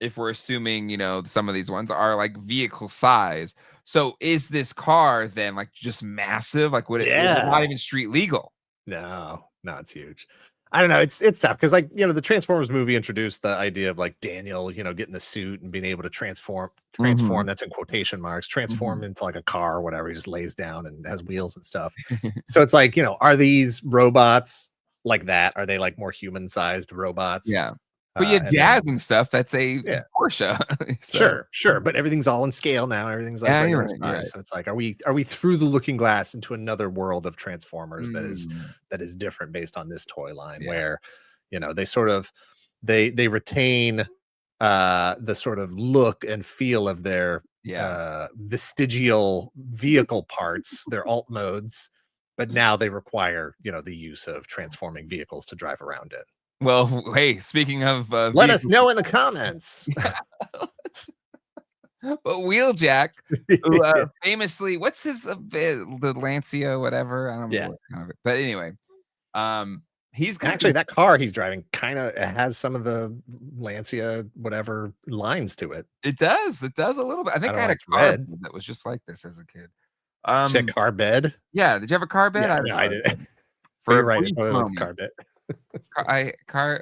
if we're assuming, some of these ones are like vehicle size. So is this car then like just massive? Like would it not Yeah. even street legal? No, it's huge. I don't know. It's tough because the Transformers movie introduced the idea of like Daniel, getting the suit and being able to transform. Mhm. That's in quotation marks, transform Mhm. into like a car or whatever. He just lays down and has wheels and stuff. So it's like, are these robots like that? Are they like more human sized robots? Yeah. But you And jazz then and stuff, that's a yeah, Porsche. So sure, but everything's all in scale now. Everything's like yeah, you're regular right, you're size. right. So it's like, are we through the looking glass into another world of Transformers that is Mm, different based on this toy line yeah, where, they sort of they retain the sort of look and feel of their yeah. vestigial vehicle parts, their alt modes, but now they require, the use of transforming vehicles to drive around it. Well, hey, speaking of, Let us vehicles, know in the comments. but Wheeljack, who, famously what's his, the Lancia, whatever? I don't remember Yeah. what kind of it but anyway, um, he's got Actually, this that car he's driving kinda has some of the Lancia whatever lines to it. it does a little bit. I I think don't I know had why a it's car red. that was just like this as a kid. Check car bed? Yeah, did you have a car bed? Yeah, I had a no, I car did. bed But for you're a right, it brief totally looks moment. car bed. I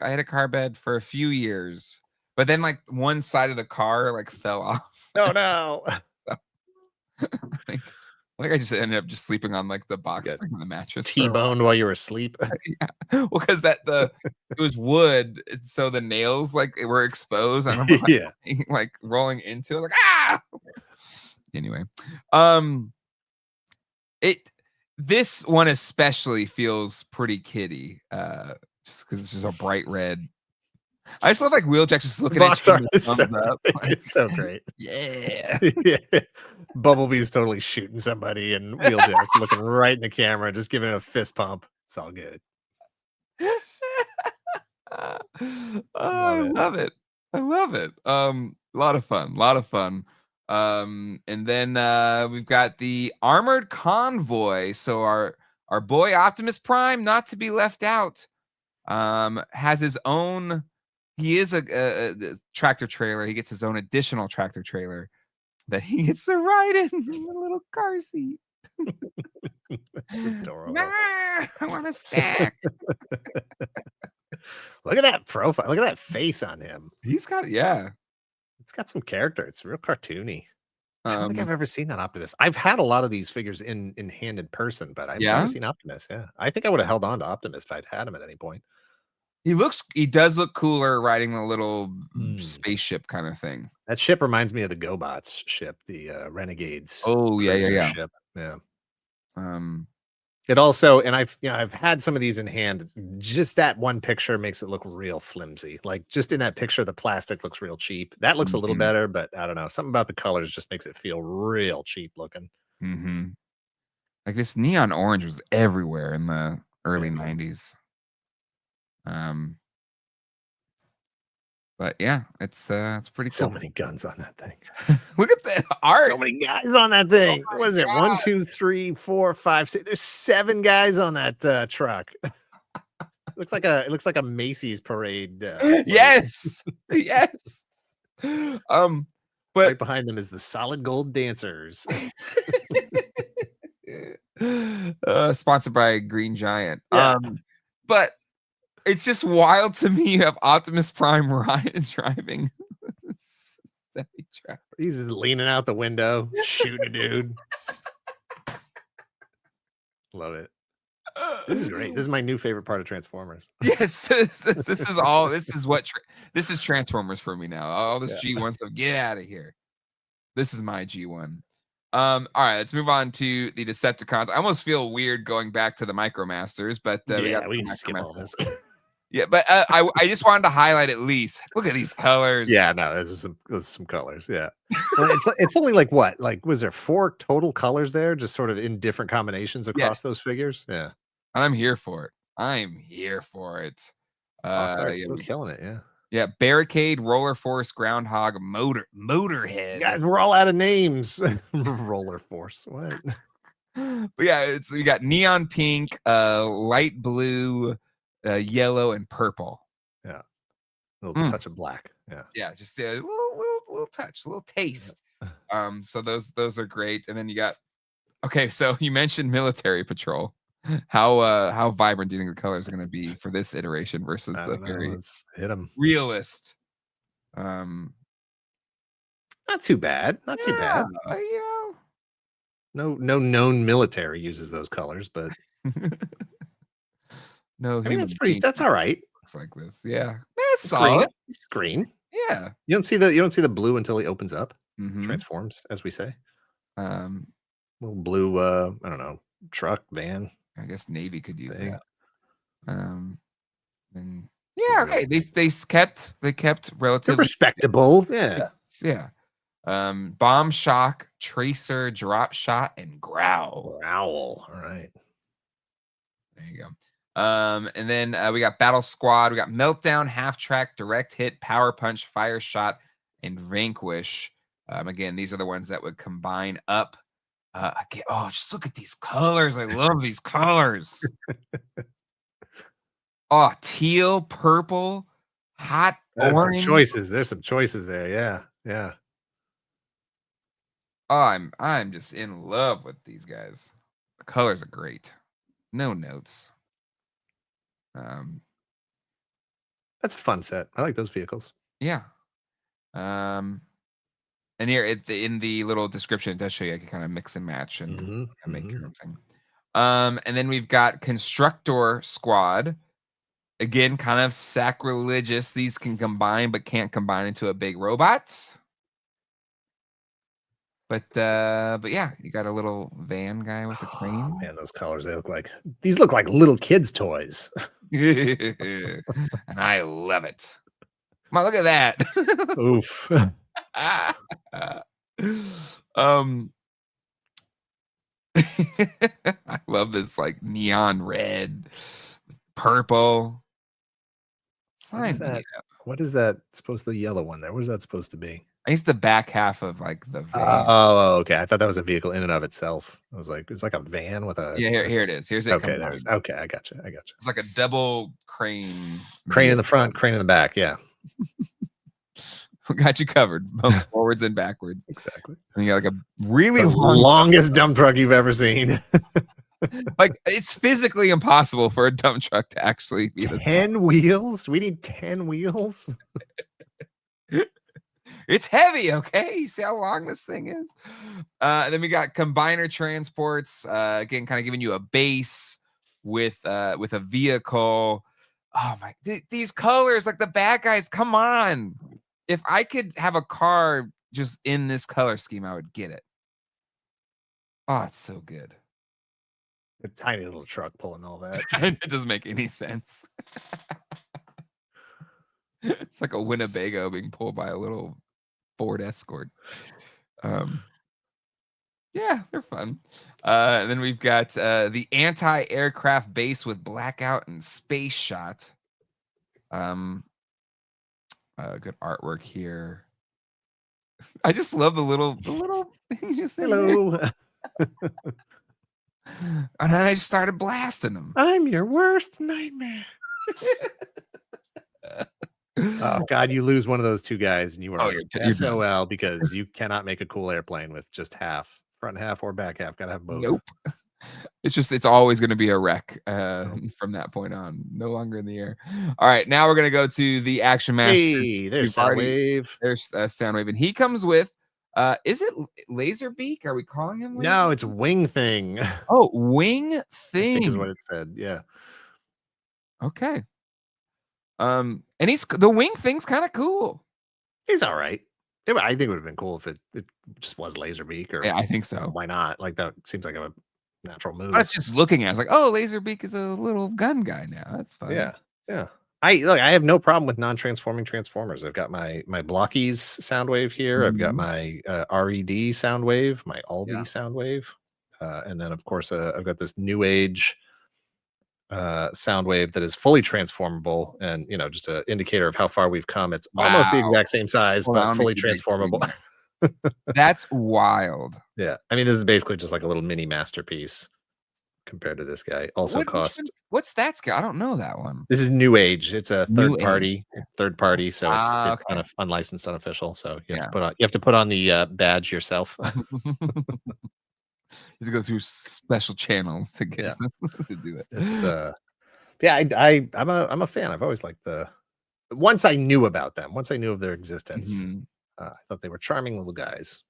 had a car bed for a few years, but then, like, one side of the car, like, fell off. Oh, no. So, I think I just ended up just sleeping on, like, the You box got spring of the mattress for a while. T-boned while you were asleep. Yeah. Well, because it was wood, and so the nails, like, were exposed. I remember, Yeah. like, rolling into it, like, "Ah!" Anyway, um, it this one especially feels pretty kiddie, just because it's just a bright red. I just love, like, Wheeljack's just looking at Box you art with is a so thumbs up, like, it's so great. "Yeah." Yeah. Bumblebee's totally shooting somebody, and Wheeljack's looking right in the camera, just giving it a fist pump. It's all good. Oh, Love I it. love it. I love it. A lot of fun, a lot of fun. And then we've got the armored convoy. So our boy Optimus Prime, not to be left out, has his own. He is a tractor trailer. He gets his own additional tractor trailer that he gets to ride in a little car seat. That's adorable. I want a snack. Look at that profile. Look at that face on him. He's got yeah. It's got some character. It's real cartoony. I don't think Um, I've ever seen that Optimus. I've had a lot of these figures in hand in person, but I've never yeah. seen Optimus. Yeah, I think I would have held on to Optimus if I'd had him at any point. He does look cooler riding the little Mm. spaceship kind of thing. That ship reminds me of the GoBots ship, the Renegades Oh, yeah, yeah, cruiser yeah. ship. Yeah. Um, It also, and I've had some of these in hand. Just that one picture makes it look real flimsy. Like just in that picture, the plastic looks real cheap. That looks a little mhm, better, but I don't know. Something about the colors just makes it feel real cheap looking. mhm. Like, this neon orange was everywhere in the early Yeah. '90s. Um, but yeah, it's pretty So cool. many guns on that thing. Look at the So art. many guys on that Oh thing. my What is it? One, god. two, three, four, five, six. There's 7 guys on that truck. It looks like a Macy's parade float. Yes. Yes. Um, but Right behind them is the solid gold dancers. sponsored by Green Giant. Yeah. But it's just wild to me you have Optimus Prime Ryan driving semi truck. He's just leaning out the window, shooting a dude. Love it. This is great. This is my new favorite part of Transformers. Yes, this is Transformers for me now. All this Yeah. G1 stuff, get out of here. This is my G1. All right, let's move on to the Decepticons. I almost feel weird going back to the Micromasters, but we got Yeah, we the can skip all Micromasters. this. Yeah, but I just wanted to highlight at least. Look at these colors. Yeah, no, there's some colors. Yeah. Well, it's only like what? Like, was there 4 total colors there, just sort of in different combinations Yeah, across those figures? Yeah. and I'm here for it. I'm here for it. Box art's Yeah, still killing it. Yeah. yeah, Barricade, Roller Force, Groundhog, Motorhead. Guys, we're all out of names. Roller Force. What? But yeah, we got neon pink, light blue, yellow, and purple. Yeah. A little Mm. touch of black. Yeah. Yeah, just a little touch, a little taste. So those are great. And then you got okay, so you mentioned military patrol. How vibrant do you think the colors are going to be for this iteration versus I the don't know. very Let's hit them. realist? Um, Not too bad. Not too yeah, bad. you No known military uses those colors, but know, no I mean human being that's all right. looks like this. Yeah, it's It's green. solid. It's green. Yeah. You don't see the blue until he opens up. Hmm. Transforms, as we say. Um, Little blue I don't know, truck, van I guess Navy could use thing. that. And The yeah, real okay. They kept They're relatively respectable. Yeah. yeah. Bomb shock, tracer, drop shot, and growl. Growl. All right. There you go. And then we got battle squad, we got meltdown, half track, direct hit, power punch, fire shot, and vanquish. Again, these are the ones that would combine up. Again, oh, just look at these colors. I love these colors. Oh, teal, purple, hot There's some orange. choices. There's some choices there. Yeah. Yeah. Oh, I'm just in love with these guys. The colors are great. No notes. Um, That's a fun set. I like those vehicles. yeah. And here in the little description, it does show you I can kind of mix and match and make your own thing. And then we've got Constructor Squad. Again, kind of sacrilegious. These can combine, but can't combine into a big robot. But yeah, you got a little van guy with a crane. Man, those colors, these look like little kids' toys. And I love it. Come on, look at that. Oof. I love this like neon red, purple. Sign me up. What is that supposed to the yellow one there? What is that supposed to be? I guess the back half of like the van. Oh, okay. I thought that was a vehicle in and of itself. I was like, it's like a van with a Yeah, here it is. Here's it. Okay, Combined. okay, I got you. It's like a double crane. Crane in the front, crane in the back. Yeah. Got you covered, both forwards and backwards. Exactly. And you got like a really The long, longest dump truck you've ever seen. like it's physically impossible for a dump truck to actually be this 10 wheels? We need 10 wheels? long. It's heavy, okay? You see how long this thing is? Then we got combiner transports, again, kind of giving you a base with a vehicle. Oh my, these colors, like the bad guys, come on. If I could have a car just in this color scheme, I would get it. Oh, it's so good. A tiny little truck pulling all that. It doesn't make any sense. It's like a Winnebago being pulled by a little Ford Escort. Yeah, they're fun. And then we've got the anti-aircraft base with blackout and space shot. Good artwork here. I just love the little things just in there. Hello. And then I just started blasting them. I'm your worst nightmare. Oh God, you lose one of those two guys and you are you're SOL because you cannot make a cool airplane with just half, front half or back half. Gotta have both. Nope. It's always going to be a wreck from that point on. No longer in the air. All right, now we're going to go to the Action Master. Hey, there's Soundwave. There's Soundwave, and he comes with. Is it Laserbeak? Are we calling him? No, it's Wing Thing. Oh, Wing Thing. I think is what it said. Yeah. Okay. And the Wing Thing's kind of cool. He's all right. I think it would have been cool if it just was Laserbeak or Yeah, I think so. Why not? Like that seems like a natural move. I was just looking at it. I was like, oh, Laserbeak is a little gun guy now. That's fun. Yeah. Yeah. I have no problem with non-transforming transformers. I've got my Blockies Soundwave here. I've got my RED Soundwave, my Aldi Soundwave, and then of course I've got this New Age Soundwave that is fully transformable, and just an indicator of how far we've come. It's almost the exact same size, but fully transformable. That's wild. Yeah, I mean this is basically just like a little mini masterpiece compared to this guy. Also what's that scale? I don't know that one. This is New Age. It's a third party, so it's kind of unlicensed, unofficial. So you have to put on the badge yourself. You have to go through special channels to get to do it. It's I'm a fan. I've always liked once I knew about them, once I knew of their existence, I thought they were charming little guys.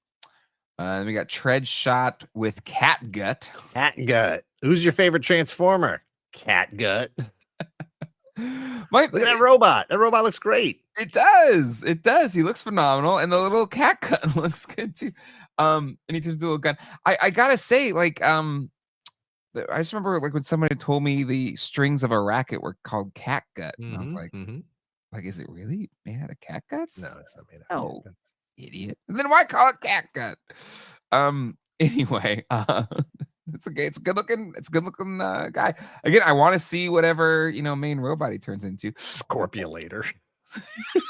Then we got Tread Shot with Catgut. Catgut. Who's your favorite Transformer? Catgut. Look at that robot. That robot looks great. It does. It does. He looks phenomenal, and the little Catgut looks good too. And he turns into a little gun. I gotta say, like, I just remember like when somebody told me the strings of a racket were called catgut, and I was like, is it really made out of cat guts? No, it's not made out of cat guts. Idiot. And then why call it catgut? Anyway, it's a good looking guy. Again, I want to see whatever main robot he turns into. Scorpiolator.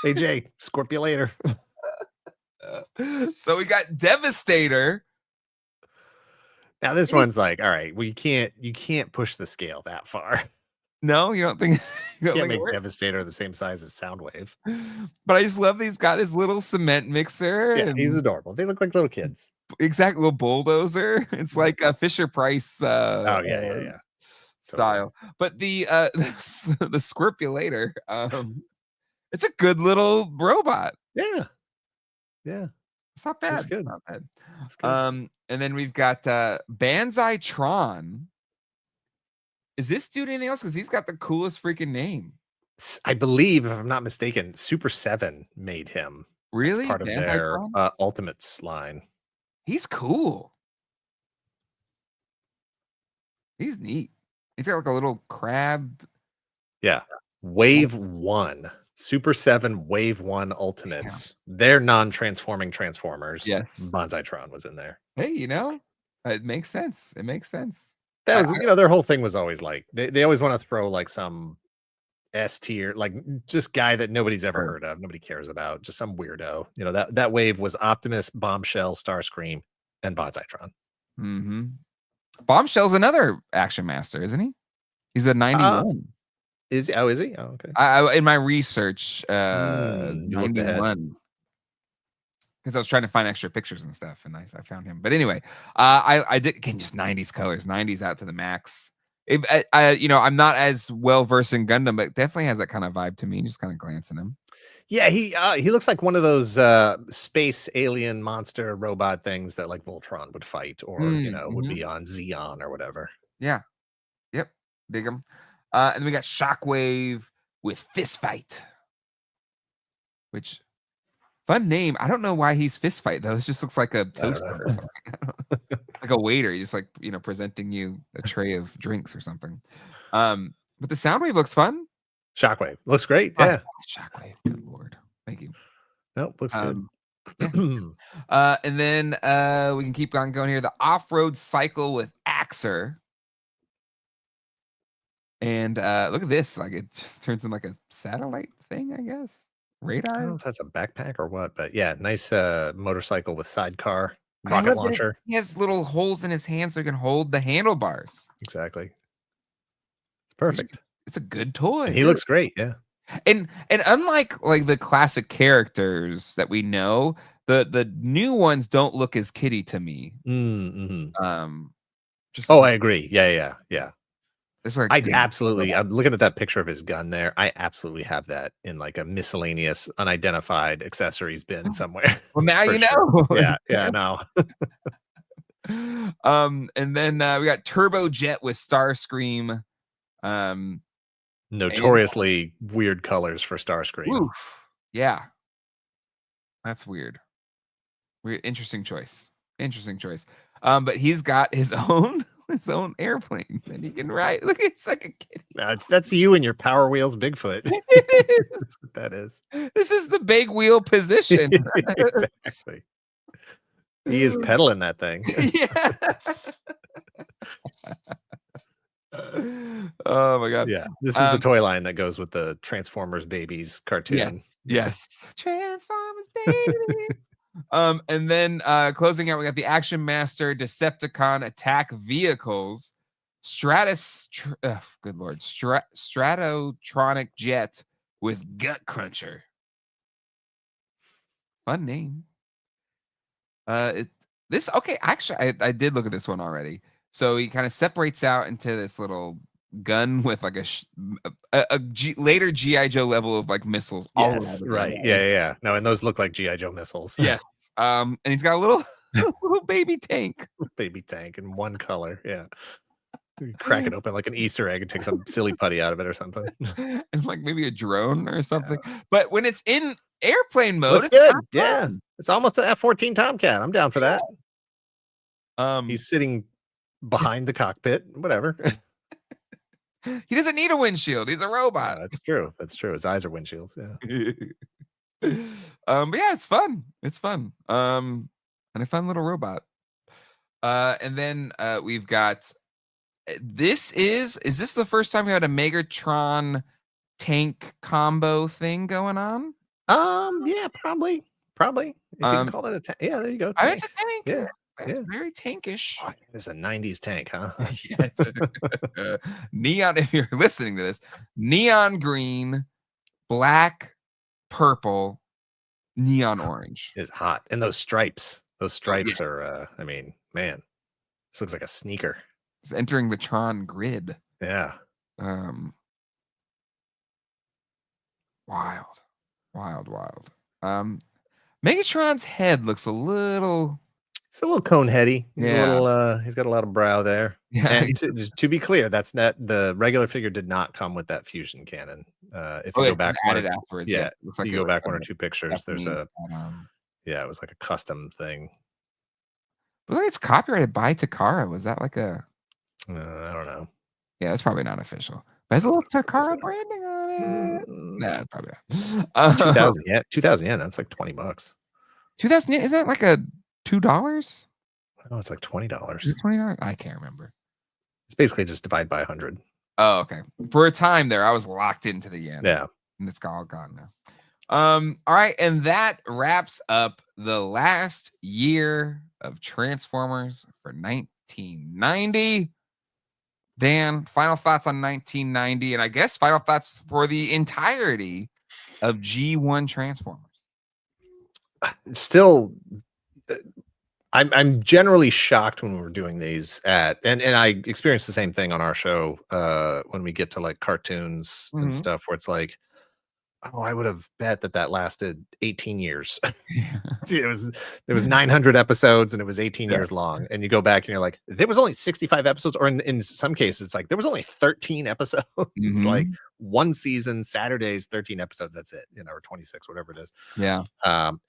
Hey Jay, Scorpiolator. So we got Devastator. Now this one's like, all right, you can't push the scale that far. No, you don't think you can't make Devastator the same size as Soundwave. But I just love he's got his little cement mixer. Yeah, he's adorable. They look like little kids. Exactly, little bulldozer. It's like a Fisher Price style. Totally. But the Scorpiolator, it's a good little robot. Yeah. It's not bad. It's good. Not bad. It's good. And then we've got Banzai Tron. Is this dude anything else? Because he's got the coolest freaking name. I believe, if I'm not mistaken, Super 7 made him. Really? As part of their Ultimates line. He's cool. He's neat. He's got like a little crab. Yeah. Wave 1. Super 7 Wave 1 Ultimates. Yeah. They're non-transforming Transformers. Yes. Banzai-tron was in there. Hey, it makes sense. It makes sense. That was, their whole thing was always like, they always want to throw like some S tier, like just guy that nobody's ever heard of, nobody cares about, just some weirdo. That wave was Optimus, Bombshell, Starscream, and Banzai-tron. Bombshell's another Action Master, isn't he? He's a 91. Is he? Oh, okay. In my research, 91. because I was trying to find extra pictures and stuff, and I found him. But anyway, I did again just 90s colors, 90s out to the max. If I'm not as well versed in Gundam, but definitely has that kind of vibe to me. Just kind of glancing him. Yeah, he looks like one of those space alien monster robot things that like Voltron would fight, or would Mhm. be on Xeon or whatever. Yeah. Yep. Dig him. And then we got Shockwave with Fist Fight, which fun name. I don't know why he's Fist Fight though. This just looks like a I don't toaster or know. something. Like a waiter, he's like, presenting you a tray of drinks or something. But the Soundwave looks fun. Shockwave looks great. Oh, Yeah. Shockwave, good lord. Thank you. Nope, looks good. Yeah. And then we can keep on going here. The off-road cycle with Axer. And look at this. Like it just turns in like a satellite thing, I guess. I don't know Radar. if that's a backpack or what, but yeah, nice motorcycle with sidecar, I rocket love that launcher. he has little holes in his hands so he can hold the handlebars. Exactly. Which is Perfect. it's a good toy, And he really. looks great. Yeah. And unlike like the classic characters that we know, the new ones don't look as kiddie to me. Mm-hmm. Um, just Oh, I agree. Yeah. it's like I big absolutely. robot. I'm looking at that picture of his gun there. I absolutely have that in like a miscellaneous, unidentified accessories bin somewhere Well, now for you sure. know. Yeah. No, And then we got Turbojet with Starscream. Um, and notoriously weird colors for Starscream. oof, yeah, that's weird. Weird, interesting choice. Interesting choice. But he's got his own his own airplane that he can ride. Look, it's like a kid. That's you and your Power Wheels Bigfoot. That's what that is. This is the big wheel position. Exactly. He is pedaling that thing. Yeah. Oh my god. Yeah. This is the Um, toy line that goes with the Transformers Babies yes, cartoon. yes. Transformers, baby. And then closing out, we got the Action Master Decepticon attack vehicles, good lord, Stratotronic Jet with Gut Cruncher. Fun name. This okay. Actually, I did look at this one already. So he kind of separates out into this little gun with like later GI Joe level of like missiles all around Yes, the gun. right. Yeah. No, and those look like GI Joe missiles. Yes. And he's got a little little baby tank. Baby tank in one color. Yeah. You crack it open like an Easter egg and take some silly putty out of it or something. And like maybe a drone or something. But when it's in airplane mode, Looks it's kind good. of Yeah. fun. It's almost an F-14 Tomcat. I'm down for that. Um, He's sitting behind the cockpit. Whatever. he doesn't need a windshield. He's a robot. That's true. That's true. His eyes are windshields. Yeah. But yeah, it's fun. It's fun. And a fun little robot. And then we've got is this the first time we had a Megatron tank combo thing going on? Yeah, probably. If you can Um, call that a tank. Yeah, there you go. it's Tank. a tank. Yeah. That's Yeah. very tankish. Oh, it's a 90s tank, huh? Yeah. Neon, if you're listening to this, neon green, black, purple, neon orange. It's hot. And those stripes. Those Oh, yeah. stripes are I mean, man, this looks like a sneaker. It's entering the Tron grid. Yeah. Um, wild, wild. Megatron's head looks a little. It's a little cone heady. He's a Yeah. little he's got a lot of brow there. Yeah. And just to be clear, that's not the regular figure did not come with that fusion cannon. If you go It's back added afterwards. Yeah. yeah, Looks like you it go was back one or two pictures, there's Japanese, a yeah, it was like a custom thing. but look, it's copyrighted by Takara. Was that like a? I don't know. Yeah, it's probably not official. But has a little Takara branding on it. No, probably not. 2000 yeah, 2000 yen, that's like $20. 2000 isn't that like a $2? Oh, it's like Is $20. it $20? I can't remember. It's basically just divide by 100. Oh, okay. For a time there, I was locked into the yen. Yeah. And it's all gone now. All right, and that wraps up the last year of Transformers for 1990. Dan, final thoughts on 1990, and I guess final thoughts for the entirety of G1 Transformers. Still, uh, I'm generally shocked when we're doing these and I experience the same thing on our show, when we get to, like, cartoons and Mhm. stuff where it's like, "Oh, I would have bet that that lasted 18 years." It was there was 900 episodes and it was 18 Yeah. years long, and you go back and you're like, "There was only 65 episodes," or in some cases, it's like, "There was only 13 episodes." Like, Mhm. 1 season, Saturdays, 13 episodes, that's it, or 26, whatever it is. Yeah.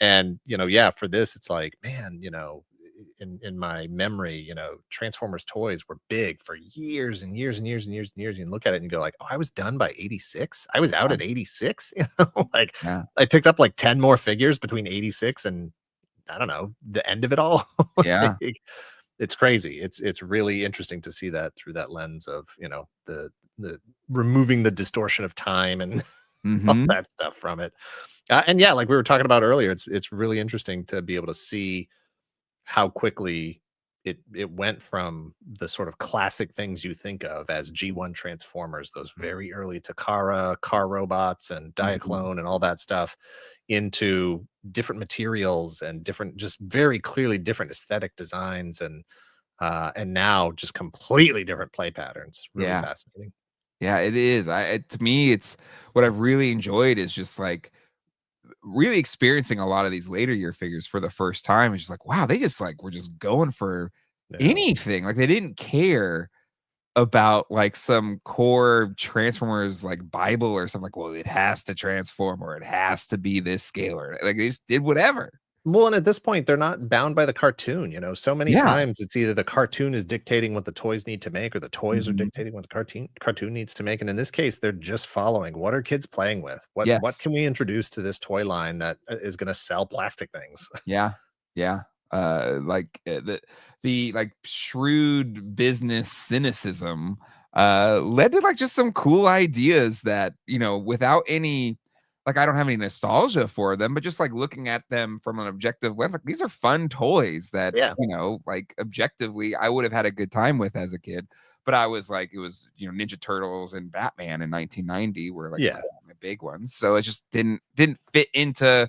And yeah, for this, it's like, man, in my memory, Transformers toys were big for years and years and years and years and years. You look at it and you go like, oh, I was done by 86. I was out Yeah. at 86. Like Yeah. I picked up like 10 more figures between 86 and I don't know, the end of it all. Yeah. Like, it's crazy. It's really interesting to see that through that lens of, the removing the distortion of time and all Mhm. that stuff from it. And yeah, like we were talking about earlier, it's really interesting to be able to see how quickly it went from the sort of classic things you think of as G1 Transformers, those very early Takara car robots and Mhm. Diaclone and all that stuff, into different materials and different, just very clearly different aesthetic designs and now just completely different play patterns. Really Yeah. fascinating. Yeah, it is. To me, it's what I've really enjoyed is just like really experiencing a lot of these later year figures for the first time. It's just like, wow, they just like were just going for Yeah. anything. Like they didn't care about like some core Transformers like Bible or something like, well, it has to transform or it has to be this scale or like they just did whatever. Well, and at this point, they're not bound by the cartoon, so many Yeah. times it's either the cartoon is dictating what the toys need to make or the toys are Mhm. dictating what the cartoon needs to make, and in this case, they're just following what are kids playing with? What Yes. can we introduce to this toy line that is gonna sell plastic things? Yeah, yeah. The like shrewd business cynicism led to like just some cool ideas that, without any like I don't have any nostalgia for them, but just like looking at them from an objective lens, like these are fun toys that, Yeah, like objectively I would have had a good time with as a kid. But I was like, it was, Ninja Turtles and Batman in 1990 were like yeah. my big ones. So it just didn't fit into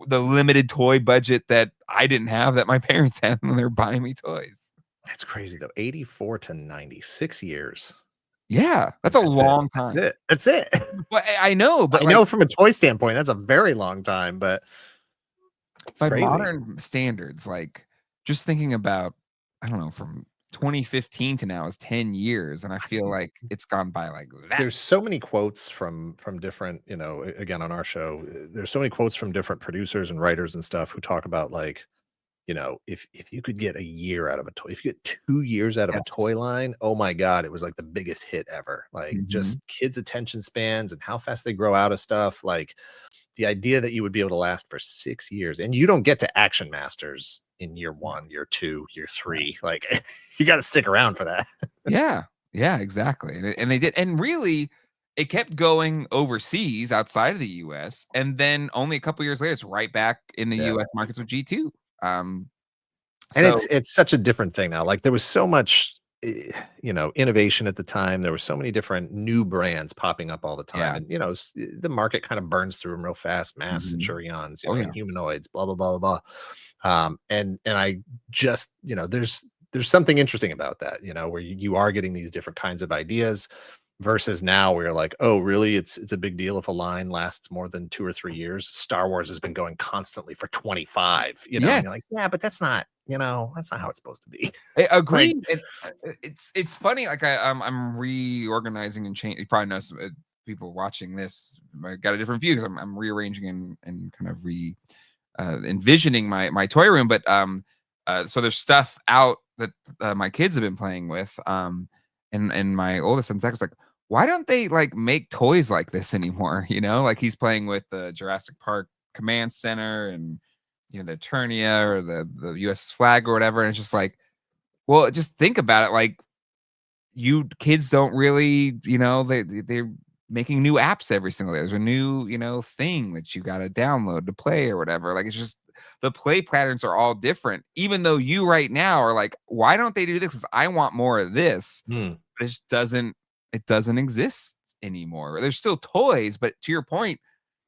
the limited toy budget that I didn't have that my parents had when they were buying me toys. That's crazy though, 84 to 96 years, Yeah, that's and a that's it. long That's time. it. That's it. But I know, but I like know from a toy standpoint, that's a very long time, but it's by crazy. modern standards, like just thinking about, I don't know, from 2015 to now is 10 years, and I feel like it's gone by like that. There's so many quotes from different, again on our show, there's so many quotes from different producers and writers and stuff who talk about like, if you could get a year out of a toy, if you get 2 years out of a Yes. toy line, oh my god, it was like the biggest hit ever. Like Mhm. just kids' attention spans and how fast they grow out of stuff. Like the idea that you would be able to last for 6 years and you don't get to action masters in year one, year two, year Yeah. three. Like you got to stick around for that. Yeah. Yeah, exactly, and they did and really, it kept going overseas outside of the US, and then only a couple years later, it's right back in the Yeah. US markets with G2. Um, And so it's such a different thing now. Like there was so much, innovation at the time. There were so many different new brands popping up all the time, yeah. and the market kind of burns through them real fast. Mass Mhm. Centurions, Oh, yeah. Inhumanoids, blah blah blah blah. And I just, there's something interesting about that, where you are getting these different kinds of ideas versus now where you're like, oh, really? It's a big deal if a line lasts more than 2 or 3 years. Star Wars has been going constantly for 25, and Yes. you're like, yeah, but that's not how it's supposed to be. I Like, agree, and, it's funny, like, I'm reorganizing and change you probably know some, people watching this might got a different view 'cause I'm rearranging and kind of envisioning my toy room, but, so there's stuff out that, my kids have been playing with, and my oldest son, Zach, was like, "Why don't they, like, make toys like this anymore?" Like, he's playing with the Jurassic Park Command Center and, the Eternia or the USS Flag or whatever, and it's just like, well, just think about it, like, you kids don't really, they're making new apps every single day. There's a new, thing that you gotta download to play or whatever. Like, it's just the play patterns are all different, even though you right now are like, "Why don't they do this? 'Cause I want more of this." hmm, But it doesn't exist anymore. There's still toys, but to your point,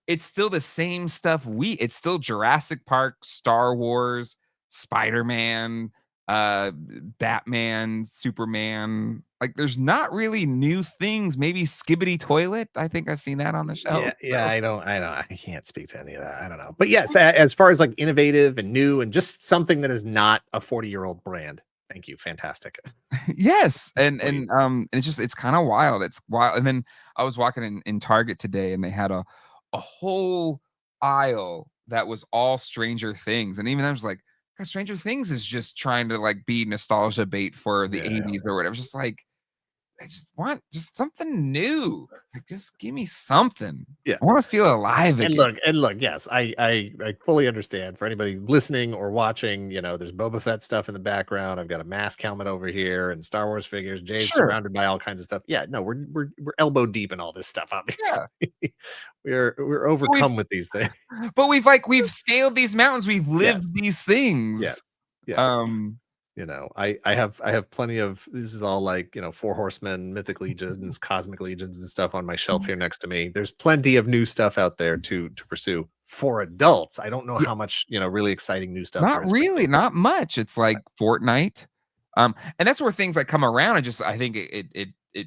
it's still the same stuff it's still Jurassic Park, Star Wars, Spider-Man, Batman, Superman. Like, there's not really new things. Maybe Skibbity Toilet. I think I've seen that on the Yeah, shelf. yeah, I can't speak to any of that. I don't know. But yes, as far as like innovative and new and just something that is not a 40-year-old brand. Thank you. Fantastic. Yes, What do you it's kind of wild. It's wild. And then I was walking in Target today, and they had a whole aisle that was all Stranger Things, and even I was like, "God, Stranger Things is just trying to like be nostalgia bait for the Yeah. 80s or whatever." Just like I just want just something new. Like, just give me something. I Yes. want to feel alive again. And look, yes, I fully understand. For anybody listening or watching, there's Boba Fett stuff in the background. I've got a mask helmet over here and Star Wars figures. Jay's Sure. surrounded by all kinds of stuff. Yeah, no, we're elbow deep in all this stuff, obviously. Yeah. We're But we've overcome with these things. we've scaled these mountains. We've lived Yes, these yes, things. yes. Um I have plenty of this is all like, Four Horsemen, Mythic Legions, Cosmic Legions and stuff on my shelf here next to me. There's plenty of new stuff out there to pursue for adults. I don't know how much, really exciting new stuff there Not is for really, kids. not much. It's like Fortnite. And that's where things like come around and just I think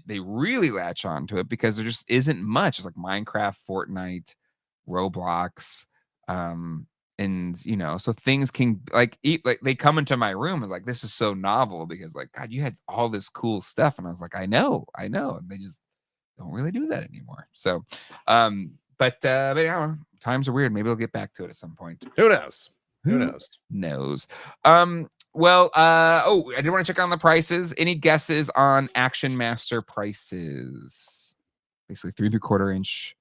they really latch on to it because there just isn't much. It's like Minecraft, Fortnite, Roblox, and so things can like they come into my room as like this is so novel because like God, you had all this cool stuff, and I was like, I know, and they just don't really do that anymore. So, but yeah, times are weird. Maybe we'll get back to it at some point. Who knows? Who Who knows? knows? Well, oh, I did want to check on the prices. Any guesses on Action Master prices? Basically 3/4 inch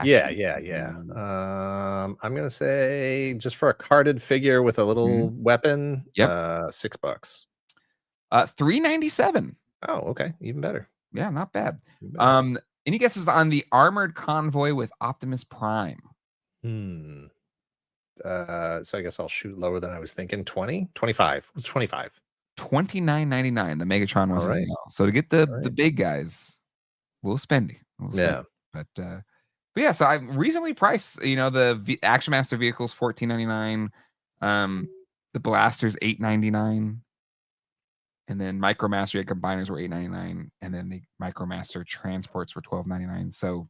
Yeah, action. yeah, yeah. I'm gonna say just for a carded figure with a Mhm. little weapon, Yep. $6. 397. Oh, okay, even better. Yeah, not bad. Even better. Um, any guesses on the armored convoy with Optimus Prime? Hmm. So I guess I'll shoot lower than I was thinking. 20? 25. What's 25? 29.99. The Megatron All was as right. well. So to get the All the right. big guys, a little spendy, a little spendy. Yeah. But yeah, so I reasonably priced, the Action Master vehicles 14.99, the blasters 8.99, and then Micromaster combiners were 8.99, and then the Micromaster transports were 12.99. So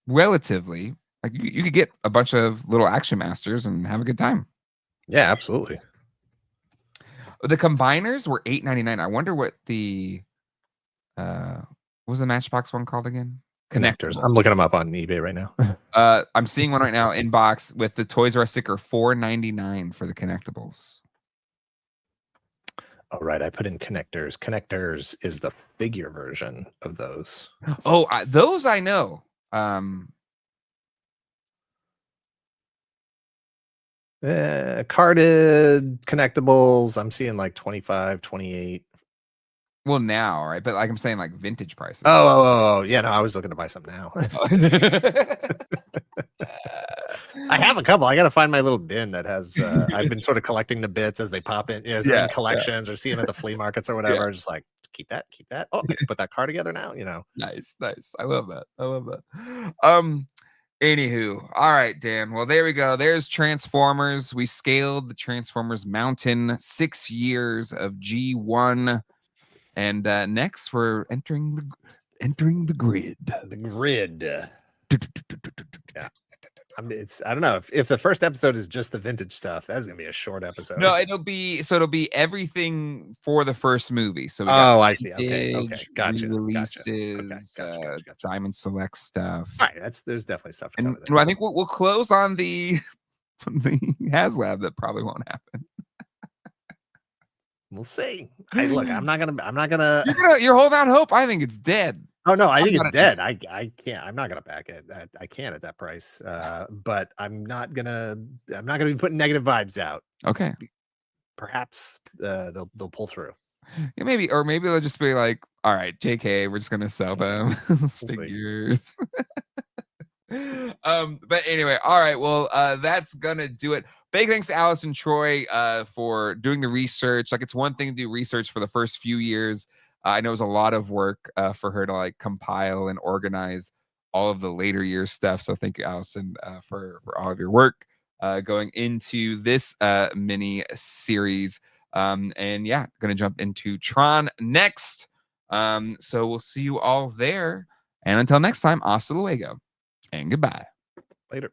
relatively, like you could get a bunch of little Action Masters and have a good time. Yeah, absolutely. The combiners were 8.99. I wonder what what was the Matchbox one called again? Connectors. I'm Connectables. looking them up on eBay right now. I'm seeing one right now in box with the Toys R Us sticker, 4.99 for the connectables. All right, I put in connectors. Connectors is the figure version of those. Oh, those I know. Carded connectables. I'm seeing like 25, 28. Well, now, right? But like I'm saying, like vintage prices. Oh, yeah. No, I was looking to buy something now. I have a couple. I got to find my little bin that has. I've been sort of collecting the bits as they pop in, as they're Yeah, in collections or see them at the flea markets or yeah. whatever. Just like keep that, keep that. Oh, I can put that car together now. Nice, nice. I love that. I love that. Anywho, all right, Dan. Well, there we go. There's Transformers. We scaled the Transformers mountain. 6 years of G1, and next we're entering the grid. The grid. Yeah. I don't know if the first episode is just the vintage stuff. That's gonna be a short episode. No, it'll be everything for the first movie. So we got Oh, I see. Okay. vintage Gotcha. Okay. re-releases, Gotcha. Diamond Select stuff, All right. There's definitely stuff to and cover I there. think we'll close on the the HasLab. That probably won't happen. We'll see. I'm not gonna. You're holding out hope. I think it's dead. Oh no, I I'm think not it's at dead. this. I can't. I'm not gonna back it. I can't at that price. But I'm not gonna. I'm not gonna be putting negative vibes out. Okay. Perhaps they'll pull through. Yeah, maybe they'll just be like, all right, JK, we're just gonna sell them figures. But anyway, all right. Well, that's gonna do it. Big thanks to Allison Troy for doing the research. Like, it's one thing to do research for the first few years. I know it was a lot of work for her to like compile and organize all of the later years stuff. So thank you, Allison, for all of your work going into this mini series. And yeah, gonna jump into Tron next. So we'll see you all there. And until next time, hasta luego and goodbye. Later.